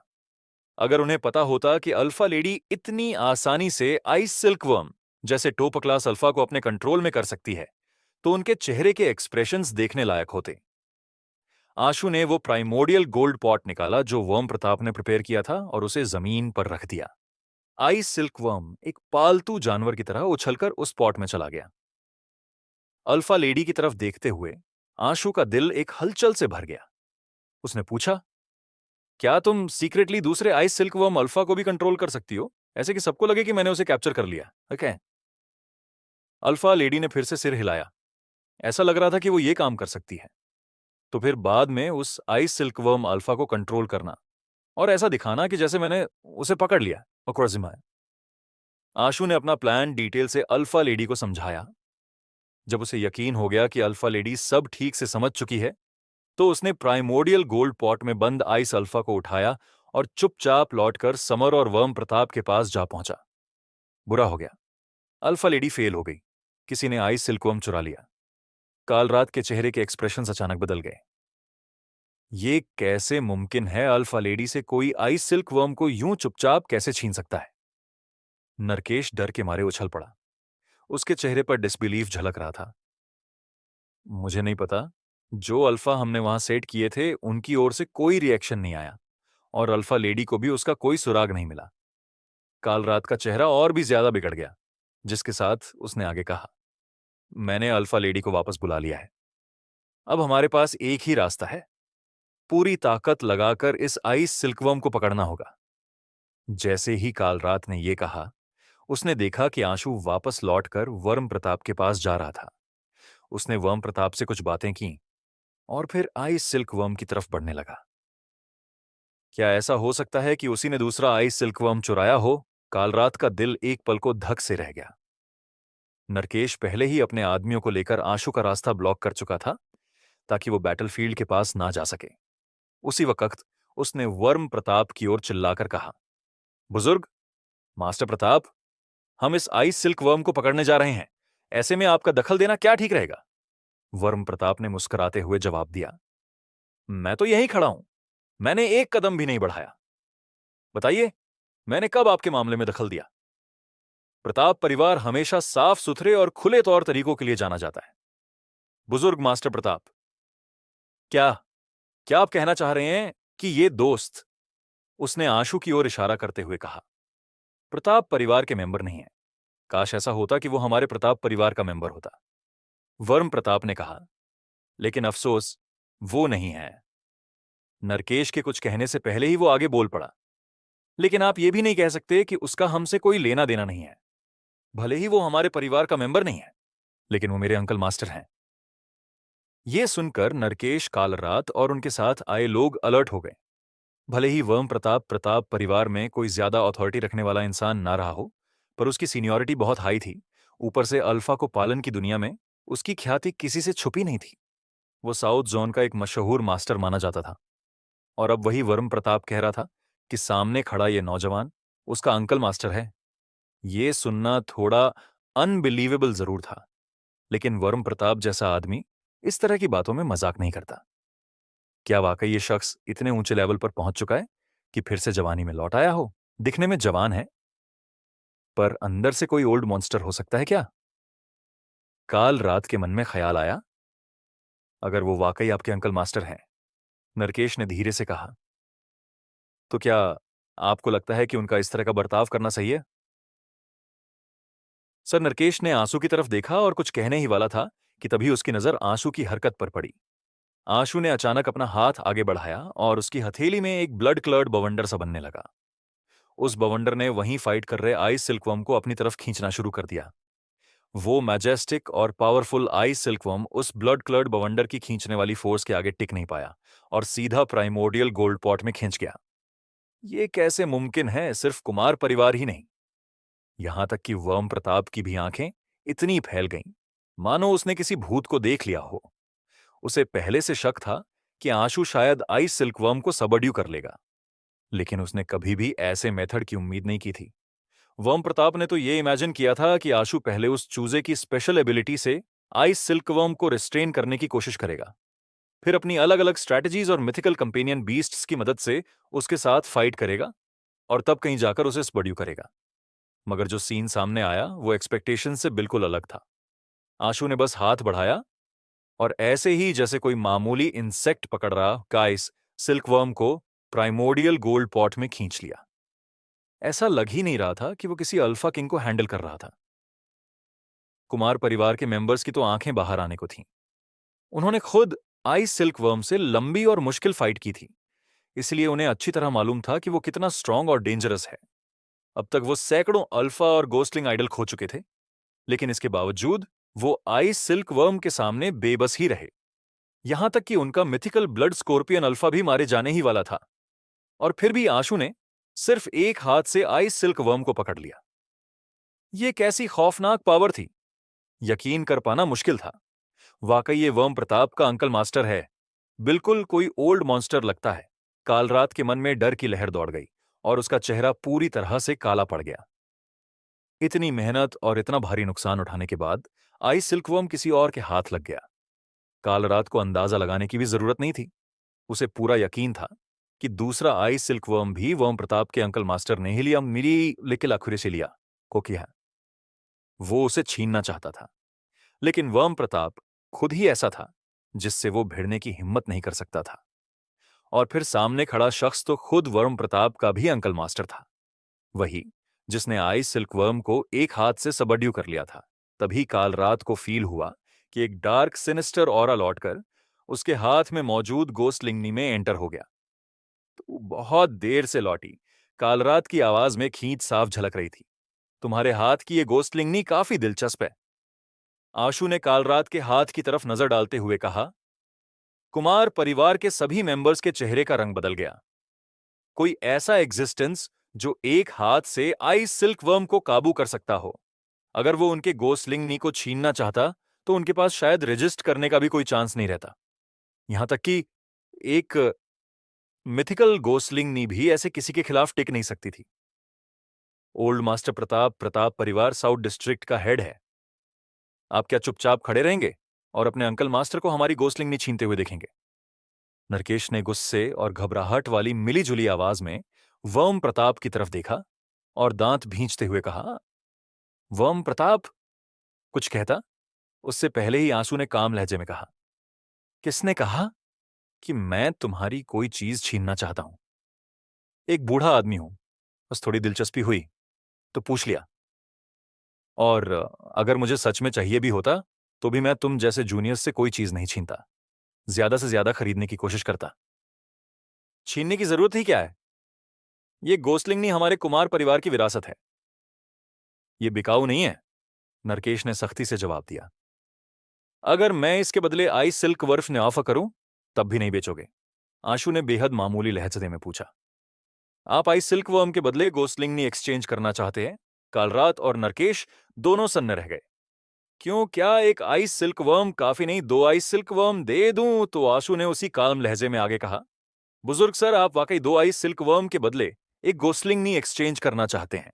अगर उन्हें पता होता कि अल्फा लेडी इतनी आसानी से आइस सिल्कवर्म जैसे टोप क्लास अल्फा को अपने कंट्रोल में कर सकती है तो उनके चेहरे के एक्सप्रेशंस देखने लायक होते। आशु ने वो प्राइमोडियल गोल्ड पॉट निकाला जो वर्म प्रताप ने प्रिपेयर किया था और उसे जमीन पर रख दिया। आइस सिल्कवर्म एक पालतू जानवर की तरह उछलकर उस पॉट में चला गया। अल्फा लेडी की तरफ देखते हुए आशु का दिल एक हलचल से भर गया। उसने पूछा, क्या तुम सीक्रेटली दूसरे आइस सिल्कवर्म अल्फा को भी कंट्रोल कर सकती हो, ऐसे कि सबको लगे कि मैंने उसे कैप्चर कर लिया? ओके। अल्फा लेडी ने फिर से सिर हिलाया। ऐसा लग रहा था कि वो ये काम कर सकती है। तो फिर बाद में उस आइस सिल्कवर्म अल्फा को कंट्रोल करना और ऐसा दिखाना कि जैसे मैंने उसे पकड़ लिया और क्रॉसिमाया। आशु ने अपना प्लान डिटेल से अल्फा लेडी को समझाया। जब उसे यकीन हो गया कि अल्फा लेडी सब ठीक से समझ चुकी है, तो उसने प्राइमोडियल गोल्ड पॉट में बंद आइस अल्फा को उठाया और चुपचाप लौटकर समर और वर्म प्रताप के पास जा पहुंचा। बुरा हो गया, अल्फा लेडी फेल हो गई। किसी ने आइस सिल्कवर्म चुरा लिया। काल रात के चेहरे के एक्सप्रेशंस अचानक बदल गए। ये कैसे मुमकिन है? अल्फा लेडी से कोई आइस सिल्कवर्म को यूं चुपचाप कैसे छीन सकता है? नरकेश डर के मारे उछल पड़ा। उसके चेहरे पर डिसबिलीफ झलक रहा था। मुझे नहीं पता। जो अल्फा हमने वहां सेट किए थे उनकी ओर से कोई रिएक्शन नहीं आया और अल्फा लेडी को भी उसका कोई सुराग नहीं मिला। काल रात का चेहरा और भी ज्यादा बिगड़ गया, जिसके साथ उसने आगे कहा, मैंने अल्फा लेडी को वापस बुला लिया है। अब हमारे पास एक ही रास्ता है, पूरी ताकत लगाकर इस आइस सिल्कवर्म को पकड़ना होगा। जैसे ही काल रात ने यह कहा, उसने देखा कि आंशु वापस लौटकर वर्म प्रताप के पास जा रहा था। उसने वर्म प्रताप से कुछ बातें की और फिर आइस सिल्क वर्म की तरफ बढ़ने लगा। क्या ऐसा हो सकता है कि उसी ने दूसरा आइस सिल्क वर्म चुराया हो? काल रात का दिल एक पल को धक से रह गया। नरकेश पहले ही अपने आदमियों को लेकर आशु का रास्ता ब्लॉक कर चुका था ताकि वो बैटलफील्ड के पास ना जा सके। उसी वक्त उसने वर्म प्रताप की ओर चिल्लाकर कहा, बुजुर्ग, मास्टर प्रताप, हम इस आइस सिल्क वर्म को पकड़ने जा रहे हैं। ऐसे में आपका दखल देना क्या ठीक रहेगा? वर्म प्रताप ने मुस्कुराते हुए जवाब दिया, मैं तो यहीं खड़ा हूं। मैंने एक कदम भी नहीं बढ़ाया। बताइए, मैंने कब आपके मामले में दखल दिया? प्रताप परिवार हमेशा साफ सुथरे और खुले तौर तरीकों के लिए जाना जाता है। बुजुर्ग मास्टर प्रताप, क्या क्या आप कहना चाह रहे हैं कि ये दोस्त? उसने आशु की ओर इशारा करते हुए कहा, प्रताप परिवार के मेंबर नहीं है। काश ऐसा होता कि वो हमारे प्रताप परिवार का मेंबर होता। वर्म प्रताप ने कहा, लेकिन अफसोस वो नहीं है। नरकेश के कुछ कहने से पहले ही वो आगे बोल पड़ा, लेकिन आप ये भी नहीं कह सकते कि उसका हमसे कोई लेना देना नहीं है। भले ही वो हमारे परिवार का मेंबर नहीं है, लेकिन वो मेरे अंकल मास्टर हैं। ये सुनकर नरकेश, कालरात और उनके साथ आए लोग अलर्ट हो गए। भले ही वर्म प्रताप प्रताप परिवार में कोई ज्यादा अथॉरिटी रखने वाला इंसान ना रहा हो, पर उसकी सीनियरिटी बहुत हाई थी। ऊपर से अल्फा को पालन की दुनिया में उसकी ख्याति किसी से छुपी नहीं थी। वो साउथ जोन का एक मशहूर मास्टर माना जाता था। और अब वही वर्म प्रताप कह रहा था कि सामने खड़ा ये नौजवान उसका अंकल मास्टर है। ये सुनना थोड़ा अनबिलीवेबल जरूर था, लेकिन वर्म प्रताप जैसा आदमी इस तरह की बातों में मजाक नहीं करता। क्या वाकई ये शख्स इतने ऊंचे लेवल पर पहुंच चुका है कि फिर से जवानी में लौट आया हो? दिखने में जवान है, पर अंदर से कोई ओल्ड मॉन्स्टर हो सकता है क्या? काल रात के मन में ख्याल आया, अगर वो वाकई आपके अंकल मास्टर हैं, नरकेश ने धीरे से कहा, तो क्या आपको लगता है कि उनका इस तरह का बर्ताव करना सही है? सर, नरकेश ने आंसू की तरफ देखा और कुछ कहने ही वाला था कि तभी उसकी नजर आंसू की हरकत पर पड़ी। आशु ने अचानक अपना हाथ आगे बढ़ाया और उसकी हथेली में एक ब्लड क्लर्ड बवंडर सा बनने लगा। उस बवंडर ने वहीं फाइट कर रहे आइस सिल्कवर्म को अपनी तरफ खींचना शुरू कर दिया। वो मैजेस्टिक और पावरफुल आइस सिल्कवर्म उस ब्लड क्लर्ड बवंडर की खींचने वाली फोर्स के आगे टिक नहीं पाया और सीधा प्राइमोर्डियल गोल्ड पॉट में खींच गया। ये कैसे मुमकिन है? सिर्फ कुमार परिवार ही नहीं, यहां तक कि वर्म प्रताप की भी आंखें इतनी फैल गईं, मानो उसने किसी भूत को देख लिया हो। उसे पहले से शक था कि आशु शायद आइस सिल्कवर्म को सबड्यू कर लेगा, लेकिन उसने कभी भी ऐसे मेथड की उम्मीद नहीं की थी। वर्म प्रताप ने तो ये इमेजिन किया था कि आशु पहले उस चूजे की स्पेशल एबिलिटी से आइस सिल्कवर्म को रिस्ट्रेन करने की कोशिश करेगा, फिर अपनी अलग अलग स्ट्रैटेजीज और मिथिकल कंपेनियन बीस्ट्स की मदद से उसके साथ फाइट करेगा और तब कहीं जाकर उसे सबड्यू करेगा। मगर जो सीन सामने आया वो एक्सपेक्टेशन से बिल्कुल अलग था। आशु ने बस हाथ बढ़ाया और ऐसे ही जैसे कोई मामूली इंसेक्ट पकड़ रहा, गाइस सिल्कवर्म को प्राइमोर्डियल गोल्ड पॉट में खींच लिया। ऐसा लग ही नहीं रहा था कि वो किसी अल्फा किंग को हैंडल कर रहा था। कुमार परिवार के मेंबर्स की तो आंखें बाहर आने को थीं। उन्होंने खुद आइस सिल्कवर्म से लंबी और मुश्किल फाइट की थी, इसलिए उन्हें अच्छी तरह मालूम था कि वो कितना स्ट्रांग और डेंजरस है। अब तक वो सैकड़ों अल्फा और गोस्टलिंग आइडल खो चुके थे, लेकिन इसके बावजूद वो आइस सिल्कवर्म के सामने बेबस ही रहे। यहां तक कि उनका मिथिकल ब्लड स्कॉर्पियन अल्फा भी मारे जाने ही वाला था, और फिर भी आशु ने सिर्फ एक हाथ से आइस सिल्क वर्म को पकड़ लिया। यह कैसी खौफनाक पावर थी, यकीन कर पाना मुश्किल था। वाकई ये वर्म प्रताप का अंकल मास्टर है, बिल्कुल कोई ओल्ड मॉन्स्टर लगता है। कालरात के मन में डर की लहर दौड़ गई और उसका चेहरा पूरी तरह से काला पड़ गया। इतनी मेहनत और इतना भारी नुकसान उठाने के बाद आइस सिल्कवर्म किसी और के हाथ लग गया। कालरात को अंदाजा लगाने की भी जरूरत नहीं थी। उसे पूरा यकीन था कि दूसरा आइस सिल्कवर्म भी वर्म प्रताप के अंकल मास्टर ने ही लिया, मिली लिकिल अखुरेसिलिया को किया। वो उसे छीनना चाहता था, लेकिन वर्म प्रताप खुद ही ऐसा था जिससे वो भिड़ने की हिम्मत नहीं कर सकता था। और फिर सामने खड़ा शख्स तो खुद वर्म प्रताप का भी अंकल मास्टर था, वही जिसने आइस सिल्कवर्म को एक हाथ से सबड्यू कर लिया था। तभी काल रात को फील हुआ कि एक डार्क सिनिस्टर ऑरा लौटकर उसके हाथ में मौजूद गोस्टलिंगनी में एंटर हो गया। तो बहुत देर से लौटी, कालरात की आवाज में खींच साफ झलक रही थी। तुम्हारे हाथ की ये गोस्टलिंगनी काफी दिलचस्प है। आशु ने कालरात के हाथ की तरफ नजर डालते हुए कहा, कुमार परिवार के सभी मेंबर्स के चेहरे का रंग बदल गया। कोई ऐसा एग्जिस्टेंस जो एक हाथ से आइस सिल्क वर्म को काबू कर सकता हो। अगर वो उनके गोस्लिंग को छीनना चाहता तो उनके पास शायद रजिस्ट करने का भी कोई चांस नहीं रहता। यहां तक कि एक मिथिकल गोस्लिंग नी भी ऐसे किसी के खिलाफ टिक नहीं सकती थी। ओल्ड मास्टर प्रताप प्रताप परिवार साउथ डिस्ट्रिक्ट का हेड है। आप क्या चुपचाप खड़े रहेंगे और अपने अंकल मास्टर को हमारी गोस्लिंग नी छीनते हुए देखेंगे? नरकेश ने गुस्से और घबराहट वाली मिलीजुली आवाज में वर्म प्रताप की तरफ देखा और दांत भींचते हुए कहा, वर्म प्रताप? कुछ कहता उससे पहले ही आंसू ने काम लहजे में कहा, किसने कहा कि मैं तुम्हारी कोई चीज छीनना चाहता हूं? एक बूढ़ा आदमी हूं, बस थोड़ी दिलचस्पी हुई तो पूछ लिया। और अगर मुझे सच में चाहिए भी होता तो भी मैं तुम जैसे जूनियर्स से कोई चीज नहीं छीनता, ज्यादा से ज्यादा खरीदने की कोशिश करता। छीनने की जरूरत ही क्या है? ये गोस्लिंग नहीं हमारे कुमार परिवार की विरासत है। ये बिकाऊ नहीं है, नरकेश ने सख्ती से जवाब दिया। अगर मैं इसके बदले आई सिल्क वर्फ ने ऑफर करूं तब भी नहीं बेचोगे? आशु ने बेहद मामूली लहजे में पूछा। आप आई सिल्क वर्म के बदले गोस्लिंगनी एक्सचेंज करना चाहते हैं? कालरात और नरकेश दोनों सन्न रह गए। क्यों, क्या एक आइस सिल्क वर्म काफी नहीं, 2 आइस सिल्क वर्म दे दूं? तो आशु ने उसी काल्म लहजे में आगे कहा, बुजुर्ग सर, आप वाकई 2 आइस सिल्क वर्म के बदले एक गोस्लिंगनी एक्सचेंज करना चाहते हैं।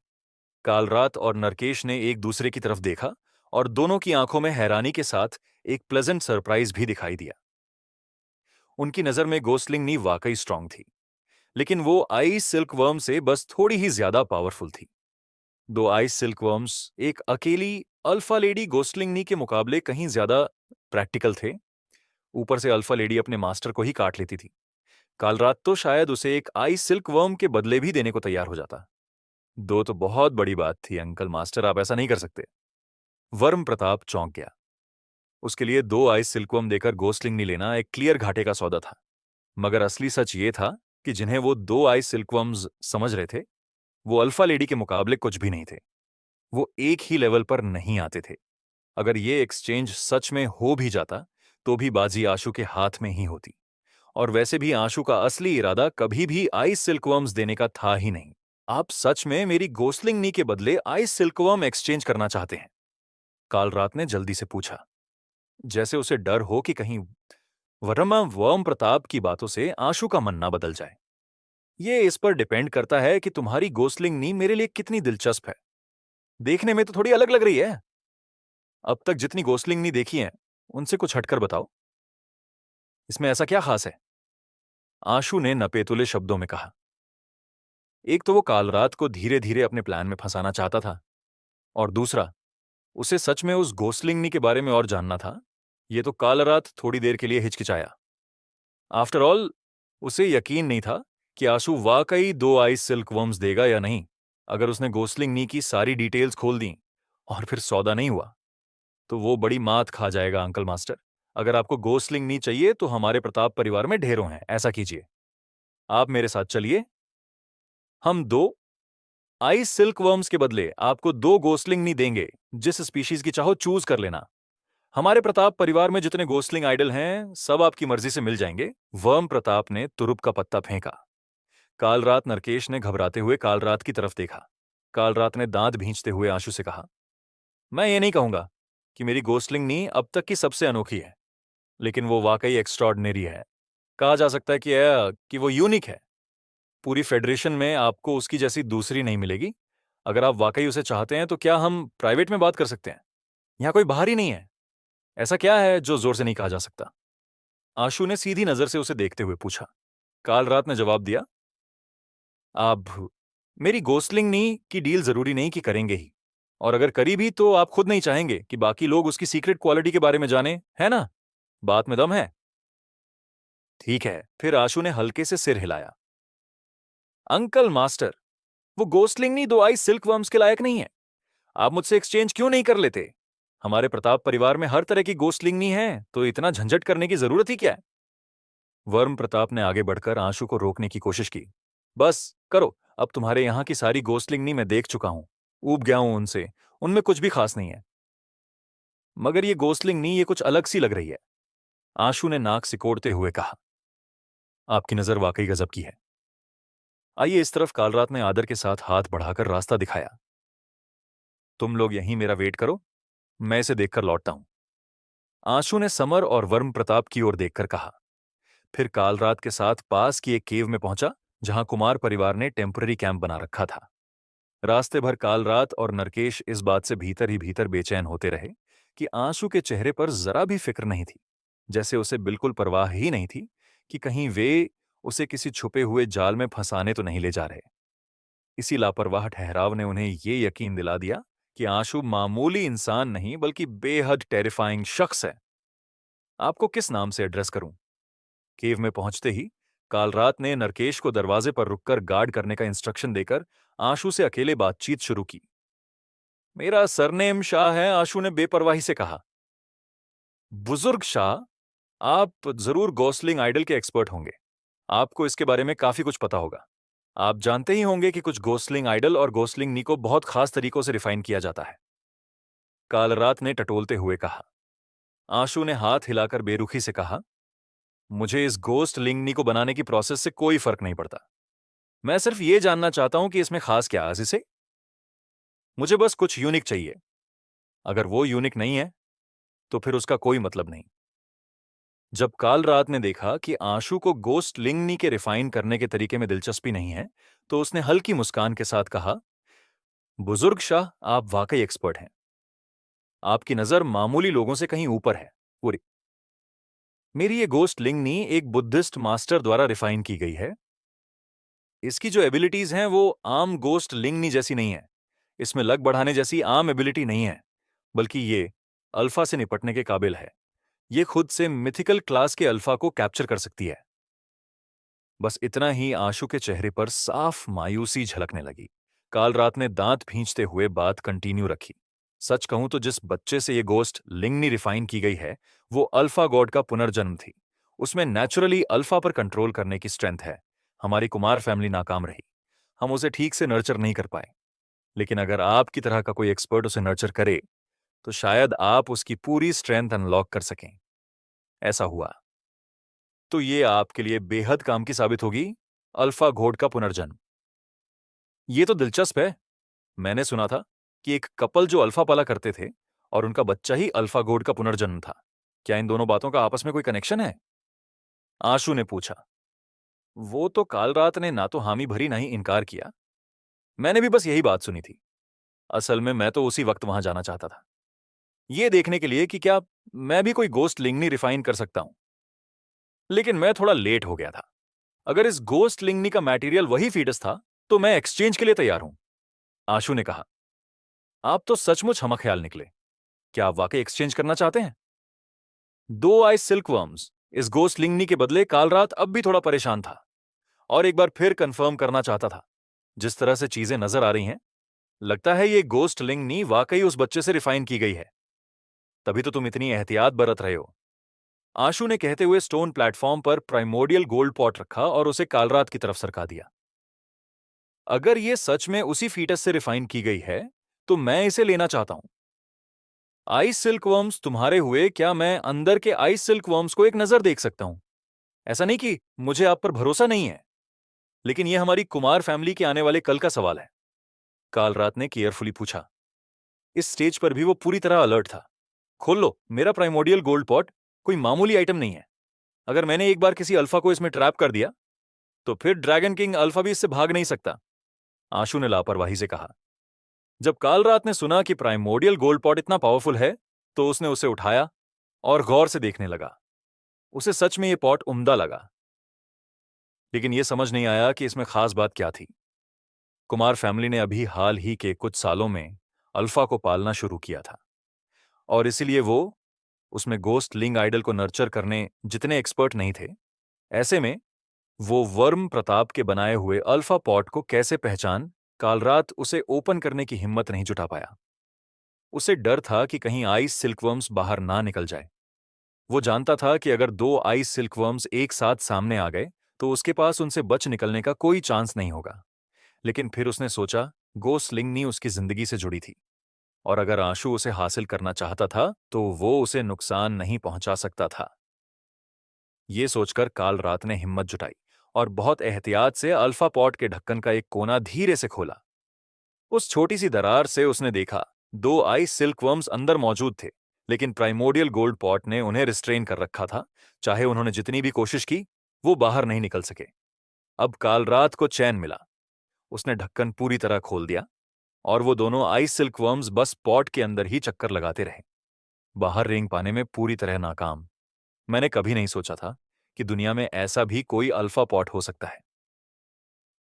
कालरात और नरकेश ने एक दूसरे की तरफ देखा और दोनों की आंखों में हैरानी के साथ एक प्लेजेंट सरप्राइज भी दिखाई दिया। उनकी नजर में गोस्लिंगनी वाकई स्ट्रांग थी, लेकिन वो आइस सिल्क वर्म से बस थोड़ी ही ज्यादा पावरफुल थी। 2 आइस सिल्क वर्म्स एक अकेली अल्फा लेडी गोस्लिंगनी के मुकाबले कहीं ज्यादा प्रैक्टिकल थे। ऊपर से अल्फा लेडी अपने मास्टर को ही काट लेती थी। कालरात तो शायद उसे एक आइस सिल्क वर्म के बदले भी देने को तैयार हो जाता। 2 तो बहुत बड़ी बात थी अंकल मास्टर, आप ऐसा नहीं कर सकते। वर्म प्रताप चौंक गया। उसके लिए 2 आइस सिल्कवर्म देकर गोस्लिंगनी लेना एक क्लियर घाटे का सौदा था। मगर असली सच ये था कि जिन्हें वो 2 आइस सिल्कवर्म्स समझ रहे थे, वो अल्फा लेडी के मुकाबले कुछ भी नहीं थे। वो एक ही लेवल पर नहीं आते थे। अगर ये एक्सचेंज सच में हो भी जाता तो भी बाजी आशु के हाथ में ही होती। और वैसे भी आशु का असली इरादा कभी भी आइस सिल्कवर्म्स देने का था ही नहीं। आप सच में मेरी गोस्लिंगनी के बदले आइस सिल्कवर्म एक्सचेंज करना चाहते हैं? कालरात ने जल्दी से पूछा, जैसे उसे डर हो कि कहीं वरमा वर्म प्रताप की बातों से आशु का मन ना बदल जाए। ये इस पर डिपेंड करता है कि तुम्हारी गोस्लिंगनी मेरे लिए कितनी दिलचस्प है। देखने में तो थोड़ी अलग लग रही है। अब तक जितनी गोस्लिंगनी देखी हैं, उनसे कुछ हटकर बताओ, इसमें ऐसा क्या खास है? आशु ने नपेतुले शब्दों में कहा। एक तो वो कालरात को धीरे धीरे अपने प्लान में फंसाना चाहता था, और दूसरा, उसे सच में उस गोस्लिंगनी के बारे में और जानना था। ये तो कालरात थोड़ी देर के लिए हिचकिचाया। आफ्टर ऑल, उसे यकीन नहीं था कि आशु वाकई 2 आइस सिल्क वर्म्स देगा या नहीं। अगर उसने गोस्लिंगनी की सारी डिटेल्स खोल दी और फिर सौदा नहीं हुआ तो वो बड़ी मात खा जाएगा। अंकल मास्टर, अगर आपको गोस्लिंगनी चाहिए तो हमारे प्रताप परिवार में ढेरों हैं। ऐसा कीजिए, आप मेरे साथ चलिए। हम 2 आइस सिल्क वर्म्स के बदले आपको 2 गोस्लिंगनी देंगे। जिस स्पीशीज की चाहो चूज कर लेना। हमारे प्रताप परिवार में जितने गोस्लिंग आइडल हैं, सब आपकी मर्जी से मिल जाएंगे। वर्म प्रताप ने तुरुप का पत्ता फेंका। कालरात नरकेश ने घबराते हुए कालरात की तरफ देखा। कालरात ने दांत भींचते हुए आशु से कहा, मैं ये नहीं कहूंगा कि मेरी गोस्लिंगनी अब तक की सबसे अनोखी है, लेकिन वो वाकई एक्स्ट्रॉर्डिनरी है। कहा जा सकता है कि वो यूनिक है। पूरी फेडरेशन में आपको उसकी जैसी दूसरी नहीं मिलेगी। अगर आप वाकई उसे चाहते हैं तो क्या हम प्राइवेट में बात कर सकते हैं? यहां कोई बाहर ही नहीं है। ऐसा क्या है जो जोर से नहीं कहा जा सकता? आशु ने सीधी नजर से उसे देखते हुए पूछा। कालरात ने जवाब दिया, आप मेरी गोस्लिंगनी की डील जरूरी नहीं कि करेंगे ही, और अगर करी भी तो आप खुद नहीं चाहेंगे कि बाकी लोग उसकी सीक्रेट क्वालिटी के बारे में जाने, है ना? बात में दम है। ठीक है, फिर आशु ने हल्के से सिर हिलाया। अंकल मास्टर, वो गोस्लिंगनी 2 आई सिल्क वर्म्स के लायक नहीं है। आप मुझसे एक्सचेंज क्यों नहीं कर लेते? हमारे प्रताप परिवार में हर तरह की गोस्लिंगनी है, तो इतना झंझट करने की जरूरत ही क्या है? वर्म प्रताप ने आगे बढ़कर आंसू को रोकने की कोशिश की। बस करो, अब तुम्हारे यहां की सारी गोस्लिंगनी मैं देख चुका हूं, ऊब गया हूं उनसे। उनमें कुछ भी खास नहीं है। मगर ये गोस्लिंगनी, ये कुछ अलग सी लग रही है। आशु ने नाक सिकोड़ते हुए कहा, आपकी नजर वाकई गजब की है। आइए इस तरफ। कालरात ने आदर के साथ हाथ बढ़ाकर रास्ता दिखाया। तुम लोग यहीं मेरा वेट करो, मैं इसे देखकर लौटता हूं। आशु ने समर और वर्म प्रताप की ओर देखकर कहा। फिर कालरात के साथ पास की एक केव में पहुंचा, जहां कुमार परिवार ने टेम्पररी कैंप बना रखा था। रास्ते भर कालरात और नरकेश इस बात से भीतर ही भीतर बेचैन होते रहे कि आंसू के चेहरे पर जरा भी फिक्र नहीं थी, जैसे उसे बिल्कुल परवाह ही नहीं थी कि कहीं वे उसे किसी छुपे हुए जाल में फंसाने तो नहीं ले जा रहे। इसी लापरवाह ठहराव ने उन्हें ये यकीन दिला दिया कि आंसू मामूली इंसान नहीं बल्कि बेहद टेरिफाइंग शख्स है। आपको किस नाम से एड्रेस करूं? केव में पहुंचते ही कालरात ने नरकेश को दरवाजे पर रुककर गार्ड करने का इंस्ट्रक्शन देकर आशु से अकेले बातचीत शुरू की। मेरा सरनेम शाह है, आशु ने बेपरवाही से कहा। बुजुर्ग शाह, आप जरूर गोस्लिंग आइडल के एक्सपर्ट होंगे। आपको इसके बारे में काफी कुछ पता होगा। आप जानते ही होंगे कि कुछ गोस्लिंग आइडल और गोस्लिंग नी को बहुत खास तरीकों से रिफाइन किया जाता है, कालरात ने टटोलते हुए कहा। आशु ने हाथ हिलाकर बेरुखी से कहा, मुझे इस गोस्ट लिंगनी को बनाने की प्रोसेस से कोई फर्क नहीं पड़ता। मैं सिर्फ ये जानना चाहता हूं कि इसमें खास क्या है इसे। मुझे बस कुछ यूनिक चाहिए। अगर वो यूनिक नहीं है तो फिर उसका कोई मतलब नहीं। जब कालरात ने देखा कि आशु को गोस्ट लिंगनी के रिफाइन करने के तरीके में दिलचस्पी नहीं है, तो उसने हल्की मुस्कान के साथ कहा, बुजुर्ग शाह, आप वाकई एक्सपर्ट हैं। आपकी नजर मामूली लोगों से कहीं ऊपर है। पूरी मेरी ये गोस्ट लिंगनी एक बुद्धिस्ट मास्टर द्वारा रिफाइन की गई है। इसकी जो एबिलिटीज हैं वो आम गोस्ट लिंगनी जैसी नहीं है। इसमें लग बढ़ाने जैसी आम एबिलिटी नहीं है, बल्कि ये अल्फा से निपटने के काबिल है। ये खुद से मिथिकल क्लास के अल्फा को कैप्चर कर सकती है। बस इतना ही आशु के चेहरे पर साफ मायूसी झलकने लगी। कालरात ने दांत भींचते हुए बात कंटिन्यू रखी। सच कहूं तो जिस बच्चे से ये गोस्ट लिंगनी रिफाइन की गई है, वो अल्फा गॉड का पुनर्जन्म थी। उसमें नेचुरली अल्फा पर कंट्रोल करने की स्ट्रेंथ है। हमारी कुमार फैमिली नाकाम रही। हम उसे ठीक से नर्चर नहीं कर पाए। लेकिन अगर आपकी तरह का कोई एक्सपर्ट उसे नर्चर करे, तो शायद आप उसकी पूरी स्ट्रेंथ अनलॉक कर सकें। ऐसा हुआ तो ये आपके लिए बेहद काम की साबित होगी। अल्फा घोड़ का पुनर्जन्म। ये तो दिलचस्प है। मैंने सुना था कि एक कपल जो अल्फा पाला करते थे और उनका बच्चा ही अल्फा घोड़ का पुनर्जन्म था। क्या इन दोनों बातों का आपस में कोई कनेक्शन है? आशु ने पूछा। वो तो कालरात ने ना तो हामी भरी ना ही इनकार किया। मैंने भी बस यही बात सुनी थी। असल में मैं तो उसी वक्त वहां जाना चाहता था, ये देखने के लिए कि क्या मैं भी कोई गोस्ट लिंगनी रिफाइन कर सकता हूं। लेकिन मैं थोड़ा लेट हो गया था। अगर इस गोस्ट लिंगनी का मटेरियल वही फीटस था, तो मैं एक्सचेंज के लिए तैयार हूं। आशु ने कहा। आप तो सचमुच हमख्याल निकले। क्या आप वाकई एक्सचेंज करना चाहते हैं? 2 आइस सिल्कवर्म्स। इस गोस्ट लिंगनी के बदले कालरात अब भी थोड़ा परेशान था और एक बार फिर कंफर्म करना चाहता था। जिस तरह से चीजें नजर आ रही हैं, लगता है ये गोस्ट लिंगनी वाकई उस बच्चे से रिफाइन की गई है। तभी तो तुम इतनी एहतियात बरत रहे हो। आशु ने कहते हुए स्टोन प्लेटफॉर्म पर प्राइमोडियल गोल्ड पॉट रखा और उसे कालरात की तरफ सरका दिया। अगर ये सच में उसी फीटस से रिफाइन की गई है, तो मैं इसे लेना चाहता हूं। आइस सिल्कवर्म्स तुम्हारे हुए, क्या मैं अंदर के आइस सिल्कवर्म्स को एक नजर देख सकता हूं? ऐसा नहीं कि मुझे आप पर भरोसा नहीं है, लेकिन यह हमारी कुमार फैमिली के आने वाले कल का सवाल है। कालरात ने केयरफुली पूछा। इस स्टेज पर भी वो पूरी तरह अलर्ट था। खोल लो, मेरा प्राइमोडियल गोल्ड पॉट कोई मामूली आइटम नहीं है। अगर मैंने एक बार किसी अल्फा को इसमें ट्रैप कर दिया, तो फिर ड्रैगन किंग अल्फा भी इससे भाग नहीं सकता। आशु ने लापरवाही से कहा। जब कालरात ने सुना कि प्राइमोडियल गोल्ड पॉट इतना पावरफुल है, तो उसने उसे उठाया और गौर से देखने लगा। उसे सच में यह पॉट उम्दा लगा, लेकिन यह समझ नहीं आया कि इसमें खास बात क्या थी। कुमार फैमिली ने अभी हाल ही के कुछ सालों में अल्फा को पालना शुरू किया था, और इसीलिए वो उसमें गोस्ट लिंग आइडल को नर्चर करने जितने एक्सपर्ट नहीं थे। ऐसे में वो वर्म प्रताप के बनाए हुए अल्फा पॉट को कैसे पहचान, कालरात उसे ओपन करने की हिम्मत नहीं जुटा पाया। उसे डर था कि कहीं आइस सिल्कवर्म्स बाहर ना निकल जाए। वो जानता था कि अगर 2 आइस सिल्कवर्म्स एक साथ सामने आ गए, तो उसके पास उनसे बच निकलने का कोई चांस नहीं होगा। लेकिन फिर उसने सोचा, गोस्लिंगनी उसकी जिंदगी से जुड़ी थी, और अगर आशु उसे हासिल करना चाहता था, तो वो उसे नुकसान नहीं पहुंचा सकता था। ये सोचकर काल रात ने हिम्मत जुटाई और बहुत एहतियात से अल्फा पॉट के ढक्कन का एक कोना धीरे से खोला। उस छोटी सी दरार से उसने देखा दो आइस सिल्कवर्म्स अंदर मौजूद थे, लेकिन प्राइमोडियल गोल्ड पॉट ने उन्हें रिस्ट्रेन कर रखा था। चाहे उन्होंने जितनी भी कोशिश की, वो बाहर नहीं निकल सके। अब काल रात को चैन मिला। उसने ढक्कन पूरी तरह खोल दिया और वो दोनों आइस सिल्कवर्म्स बस पॉट के अंदर ही चक्कर लगाते रहे, बाहर रेंग पाने में पूरी तरह नाकाम। मैंने कभी नहीं सोचा था कि दुनिया में ऐसा भी कोई अल्फा पॉट हो सकता है।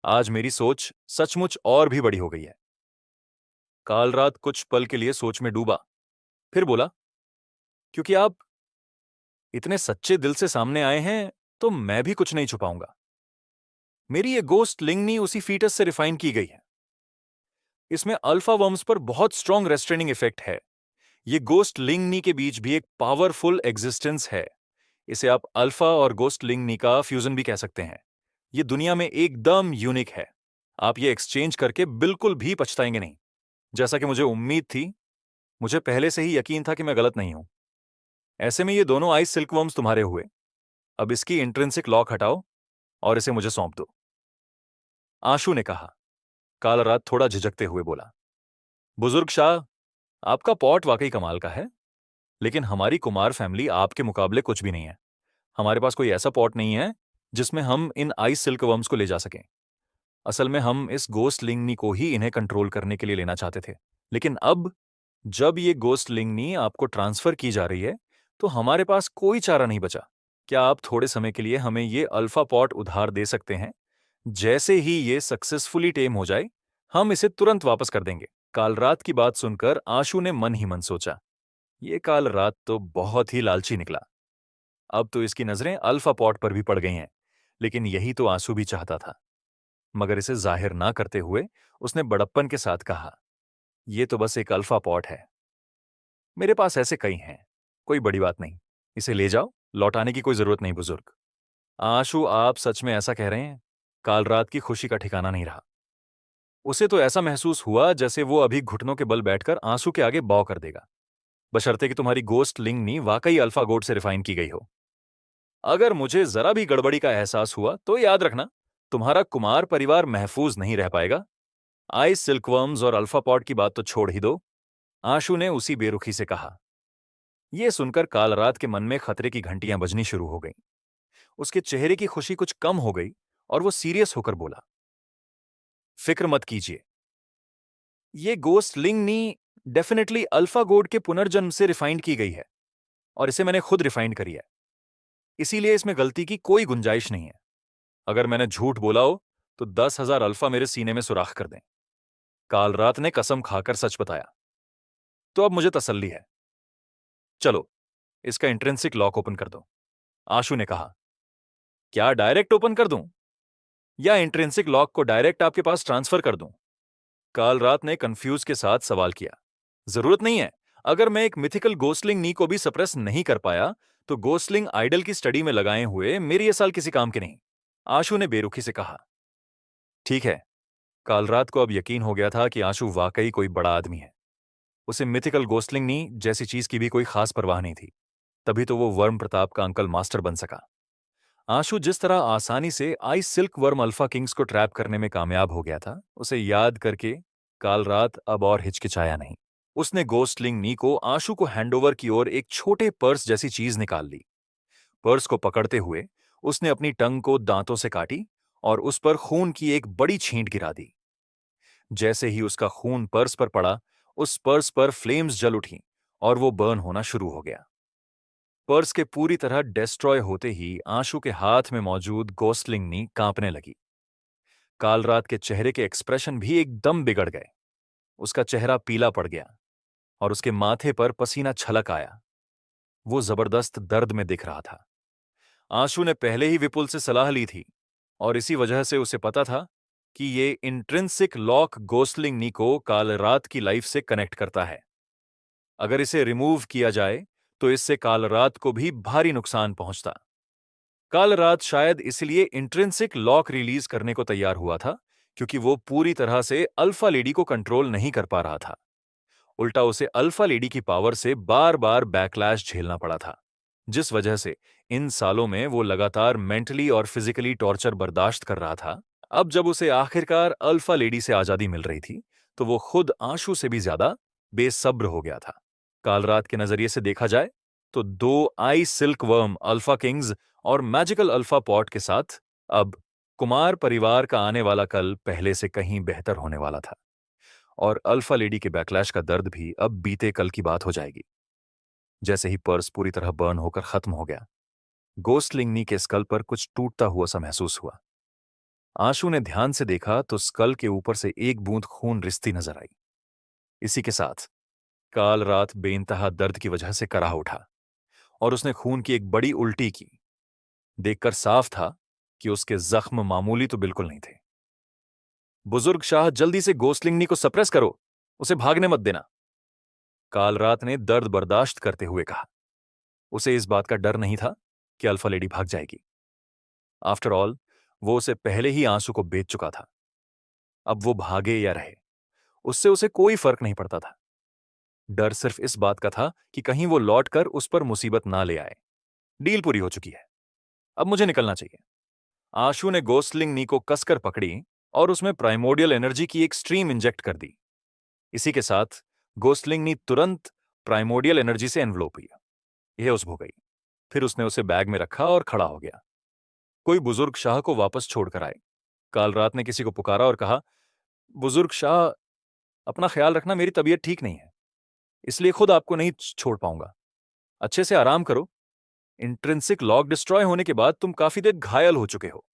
आज मेरी सोच सचमुच और भी बड़ी हो गई है। काल रात कुछ पल के लिए सोच में डूबा, फिर बोला, क्योंकि आप इतने सच्चे दिल से सामने आए हैं तो मैं भी कुछ नहीं छुपाऊंगा। मेरी ये गोस्ट लिंगनी उसी फीटस से रिफाइन की गई है। इसमें अल्फा वर्म्स पर बहुत स्ट्रॉन्ग रेस्ट्रेनिंग इफेक्ट है। ये गोस्ट लिंगनी के बीच भी एक पावरफुल एग्जिस्टेंस है। इसे आप अल्फा और गोस्ट लिंगनी का फ्यूजन भी कह सकते हैं। ये दुनिया में एकदम यूनिक है। आप ये एक्सचेंज करके बिल्कुल भी पछताएंगे नहीं। जैसा कि मुझे उम्मीद थी, मुझे पहले से ही यकीन था कि मैं गलत नहीं हूं। ऐसे में ये दोनों आइस सिल्कवर्म्स तुम्हारे हुए। अब इसकी इंट्रिंसिक लॉक हटाओ और इसे मुझे सौंप दो। आशु ने कहा। काल रात थोड़ा झिझकते हुए बोला, बुजुर्ग शाह, आपका पॉट वाकई कमाल का है, लेकिन हमारी कुमार फैमिली आपके मुकाबले कुछ भी नहीं है। हमारे पास कोई ऐसा पॉट नहीं है जिसमें हम इन आइस सिल्कवर्म्स को ले जा सकें। असल में हम इस गोस्ट लिंगनी को ही इन्हें कंट्रोल करने के लिए लेना चाहते थे, लेकिन अब जब ये गोस्ट लिंगनी आपको ट्रांसफर की जा रही है, तो हमारे पास कोई चारा नहीं बचा। क्या आप थोड़े समय के लिए हमें ये अल्फा पॉट उधार दे सकते हैं? जैसे ही ये सक्सेसफुली टेम हो जाए, हम इसे तुरंत वापस कर देंगे। काल रात की बात सुनकर आशु ने मन ही मन सोचा, ये काल रात तो बहुत ही लालची निकला। अब तो इसकी नजरें अल्फा पॉट पर भी पड़ गई हैं, लेकिन यही तो आंसू भी चाहता था। मगर इसे जाहिर ना करते हुए उसने बड़प्पन के साथ कहा, ये तो बस एक अल्फा पॉट है। मेरे पास ऐसे कई हैं, कोई बड़ी बात नहीं। इसे ले जाओ, लौटाने की कोई जरूरत नहीं बुजुर्ग। आशु, आप सच में ऐसा कह रहे हैं? काल रात की खुशी का ठिकाना नहीं रहा। उसे तो ऐसा महसूस हुआ जैसे वो अभी घुटनों के बल बैठकर आंसू के आगे बौ कर देगा, बशर्ते कि तुम्हारी गोस्ट लिंगनी वाकई अल्फा गोड से रिफाइन की गई हो। अगर मुझे जरा भी गड़बड़ी का एहसास हुआ तो याद रखना, तुम्हारा कुमार परिवार महफूज नहीं रह पाएगा। आइस सिल्कवर्म्स और अल्फा पॉट की बात तो छोड़ ही दो, आशु ने उसी बेरुखी से कहा। यह सुनकर काल रात के मन में खतरे की घंटियां बजनी शुरू हो गईं। उसके चेहरे की खुशी कुछ कम हो गई और वो सीरियस होकर बोला, फिक्र मत कीजिए, ये गोस्ट लिंगनी डेफिनेटली अल्फा गोड के पुनर्जन्म से रिफाइंड की गई है और इसे मैंने खुद रिफाइंड करी है। इसीलिए इसमें गलती की कोई गुंजाइश नहीं है। अगर मैंने झूठ बोला हो तो 10,000 अल्फा मेरे सीने में सुराख कर दें। काल रात ने कसम खाकर सच बताया। तो अब मुझे तसल्ली है। चलो, इसका इंट्रिंसिक लॉक ओपन कर दो। आशु ने कहा। क्या डायरेक्ट ओपन कर दूं या इंट्रिंसिक लॉक को डायरेक्ट आपके पास ट्रांसफर कर दूं? काल रात ने कंफ्यूज के साथ सवाल किया। जरूरत नहीं है। अगर मैं एक मिथिकल गोस्टलिंग नी को भी सप्रेस नहीं कर पाया, तो गोस्टलिंग आइडल की स्टडी में लगाए हुए मेरे ये साल किसी काम के नहीं। आशु ने बेरुखी से कहा। ठीक है। काल रात को अब यकीन हो गया था कि आशु वाकई कोई बड़ा आदमी है। उसे मिथिकल गोस्टलिंग नी जैसी चीज की भी कोई खास परवाह नहीं थी। तभी तो वो वर्म प्रताप का अंकल मास्टर बन सका। आशु जिस तरह आसानी से ice silkworm alpha Kings को ट्रैप करने में कामयाब हो गया था, उसे याद करके काल रात अब और हिचकिचाया नहीं। उसने गोस्टलिंग नी को आशु को हैंडओवर की ओर एक छोटे पर्स जैसी चीज निकाल ली। पर्स को पकड़ते हुए उसने अपनी टंग को दांतों से काटी और उस पर खून की एक बड़ी छींट गिरा दी। जैसे ही उसका खून पर्स पर पड़ा, उस पर्स पर फ्लेम्स जल उठी और वो बर्न होना शुरू हो गया। पर्स के पूरी तरह डिस्ट्रॉय होते ही आशु के हाथ में मौजूद गोस्टलिंगनी कांपने लगी। काल रात के चेहरे के एक्सप्रेशन भी एकदम बिगड़ गए। उसका चेहरा पीला पड़ गया और उसके माथे पर पसीना छलक आया। वो जबरदस्त दर्द में दिख रहा था। आशु ने पहले ही विपुल से सलाह ली थी और इसी वजह से उसे पता था कि ये इंट्रिंसिक लॉक गोस्टलिंगनी को काल रात की लाइफ से कनेक्ट करता है। अगर इसे रिमूव किया जाए तो इससे काल रात को भी भारी नुकसान पहुंचता। काल रात शायद इसलिए इंट्रिंसिक लॉक रिलीज करने को तैयार हुआ था, क्योंकि वो पूरी तरह से अल्फा लेडी को कंट्रोल नहीं कर पा रहा था। उल्टा उसे अल्फा लेडी की पावर से बार बार बैकलैश झेलना पड़ा था। जिस वजह से इन सालों में वो लगातार मेंटली और फिजिकली टॉर्चर बर्दाश्त कर रहा था, अब जब उसे आखिरकार अल्फा लेडी से आजादी मिल रही थी, तो वो खुद आंशू से भी ज्यादा बेसब्र हो गया था। काल रात के नजरिए से देखा जाए तो 2 आई सिल्क वर्म अल्फा किंग्स और मैजिकल अल्फा पॉट के साथ अब कुमार परिवार का आने वाला कल पहले से कहीं बेहतर होने वाला था, और अल्फा लेडी के बैकलैश का दर्द भी अब बीते कल की बात हो जाएगी। जैसे ही पर्स पूरी तरह बर्न होकर खत्म हो गया, गोस्टलिंगनी के स्कल पर कुछ टूटता हुआ सा महसूस हुआ। आंशू ने ध्यान से देखा तो स्कल के ऊपर से एक बूंद खून रिसती नजर आई। इसी के साथ काल रात बेइंतहा दर्द की वजह से कराह उठा और उसने खून की एक बड़ी उल्टी की। देखकर साफ था कि उसके जख्म मामूली तो बिल्कुल नहीं थे। बुजुर्ग शाह, जल्दी से गोस्टलिंगनी को सप्रेस करो, उसे भागने मत देना, काल रात ने दर्द बर्दाश्त करते हुए कहा। उसे इस बात का डर नहीं था कि अल्फा लेडी भाग जाएगी। आफ्टर ऑल, वो उसे पहले ही आंसू को बेच चुका था। अब वो भागे या रहे, उससे उसे कोई फर्क नहीं पड़ता था। डर सिर्फ इस बात का था कि कहीं वो लौटकर उस पर मुसीबत ना ले आए। डील पूरी हो चुकी है, अब मुझे निकलना चाहिए। आशु ने गोस्टलिंग नी को कसकर पकड़ी और उसमें प्राइमोडियल एनर्जी की एक स्ट्रीम इंजेक्ट कर दी। इसी के साथ गोस्टलिंग नी तुरंत प्राइमोडियल एनर्जी से एनवलोप हुई। यह उस हो गई। फिर उसने उसे बैग में रखा और खड़ा हो गया। कोई बुजुर्ग शाह को वापस छोड़कर आए। काल रात ने किसी को पुकारा और कहा, बुजुर्ग शाह, अपना ख्याल रखना, मेरी तबीयत ठीक नहीं है, इसलिए खुद आपको नहीं छोड़ पाऊंगा। अच्छे से आराम करो। इंट्रिंसिक लॉक डिस्ट्रॉय होने के बाद तुम काफी देर घायल हो चुके हो।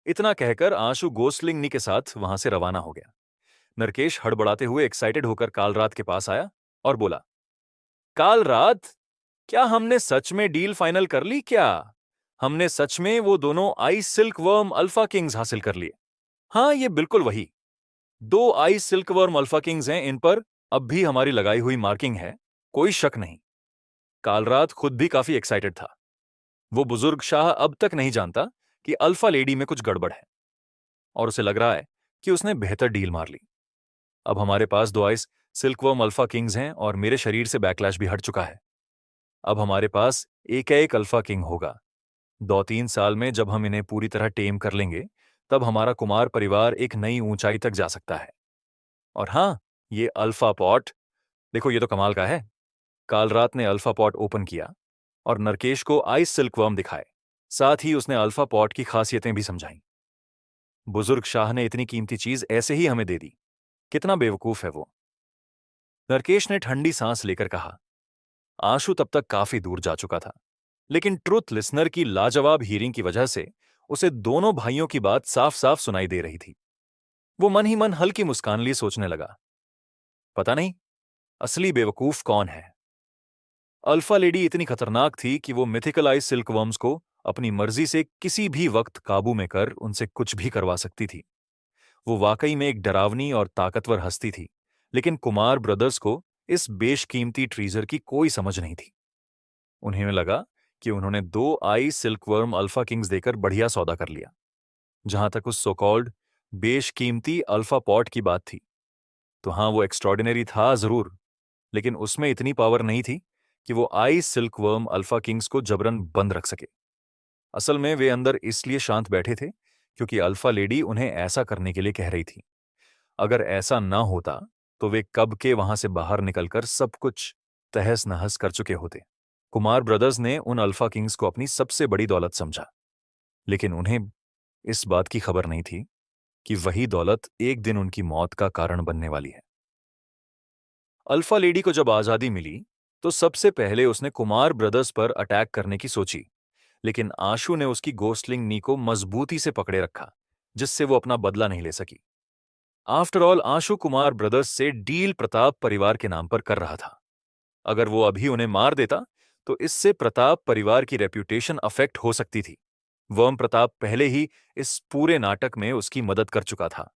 इतना कहकर आंशु गोस्टलिंगनी के साथ वहां से रवाना हो गया। नरकेश हड़बड़ाते हुए एक्साइटेड होकर कालरात के पास आया और बोला, कालरात, क्या हमने सच में डील फाइनल कर ली क्या? हमने सच में वो दोनों ice silkworm alpha Kings हासिल कर लिए। हाँ, ये बिल्कुल वही 2 ice silkworm alpha Kings हैं। इन पर अब भी हमारी लगाई हुई मार्किंग है, कोई शक नहीं। कालरात खुद भी काफी एक्साइटेड था। वो बुजुर्ग शाह अब तक नहीं जानता कि अल्फा लेडी में कुछ गड़बड़ है, और उसे लग रहा है कि उसने बेहतर डील मार ली। अब हमारे पास 2 आइस सिल्कवर्म अल्फा किंग्स हैं और मेरे शरीर से बैकलैश भी हट चुका है। अब हमारे पास एक अल्फा किंग होगा। 2-3 साल में जब हम इन्हें पूरी तरह टेम कर लेंगे, तब हमारा कुमार परिवार एक नई ऊंचाई तक जा सकता है। और हाँ, ये अल्फा पॉट देखो, ये तो कमाल का है। कालरात ने अल्फा पॉट ओपन किया और नरकेश को आइस सिल्कवर्म दिखाए। साथ ही उसने अल्फा पॉट की खासियतें भी समझाई। बुजुर्ग शाह ने इतनी कीमती चीज ऐसे ही हमें दे दी, कितना बेवकूफ है वो। नरकेश ने ठंडी सांस लेकर कहा। आशु तब तक काफी दूर जा चुका था, लेकिन ट्रुथ लिसनर की लाजवाब हीरिंग की वजह से उसे दोनों भाइयों की बात साफ साफ सुनाई दे रही थी। वो मन ही मन हल्की मुस्कान लिए सोचने लगा, पता नहीं असली बेवकूफ कौन है। अल्फा लेडी इतनी खतरनाक थी कि वो मिथिकल आइस सिल्कवर्म्स को अपनी मर्जी से किसी भी वक्त काबू में कर उनसे कुछ भी करवा सकती थी। वो वाकई में एक डरावनी और ताकतवर हस्ती थी, लेकिन कुमार ब्रदर्स को इस बेशकीमती ट्रीजर की कोई समझ नहीं थी। उन्हें लगा कि उन्होंने 2 आई सिल्कवर्म अल्फा किंग्स देकर बढ़िया सौदा कर लिया। जहां तक उस सोकॉल्ड बेशकीमती अल्फा पॉट की बात थी, तो हाँ, वो एक्स्ट्रॉर्डिनरी था जरूर, लेकिन उसमें इतनी पावर नहीं थी कि वो आई सिल्कवर्म अल्फा किंग्स को जबरन बंद रख सके। असल में वे अंदर इसलिए शांत बैठे थे क्योंकि अल्फा लेडी उन्हें ऐसा करने के लिए कह रही थी। अगर ऐसा ना होता तो वे कब के वहां से बाहर निकलकर सब कुछ तहस नहस कर चुके होते। कुमार ब्रदर्स ने उन अल्फा किंग्स को अपनी सबसे बड़ी दौलत समझा, लेकिन उन्हें इस बात की खबर नहीं थी कि वही दौलत एक दिन उनकी मौत का कारण बनने वाली है। अल्फा लेडी को जब आजादी मिली तो सबसे पहले उसने कुमार ब्रदर्स पर अटैक करने की सोची, लेकिन आशु ने उसकी गोस्टलिंग नी को मजबूती से पकड़े रखा, जिससे वो अपना बदला नहीं ले सकी। आफ्टर ऑल, आशु कुमार ब्रदर्स से डील प्रताप परिवार के नाम पर कर रहा था। अगर वो अभी उन्हें मार देता तो इससे प्रताप परिवार की रेप्यूटेशन अफेक्ट हो सकती थी। वर्म प्रताप पहले ही इस पूरे नाटक में उसकी मदद कर चुका था।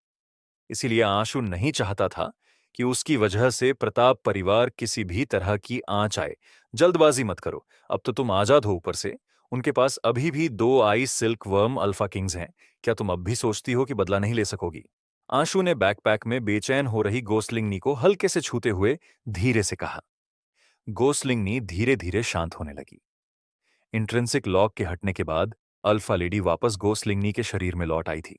इसीलिए आशु नहीं चाहता था कि उसकी वजह से प्रताप परिवार किसी भी तरह की आंच आए। जल्दबाजी मत करो, अब तो तुम आजाद हो। ऊपर से उनके पास अभी भी 2 आई सिल्क वर्म अल्फा किंग्स हैं। क्या तुम अब भी सोचती हो कि बदला नहीं ले सकोगी? आशु ने बैकपैक में बेचैन हो रही गोस्लिंगनी को हल्के से छूते हुए धीरे से कहा। गोस्लिंगनी धीरे धीरे शांत होने लगी। इंट्रिंसिक लॉक के हटने के बाद अल्फा लेडी वापस गोसलिंगनी के शरीर में लौट आई थी।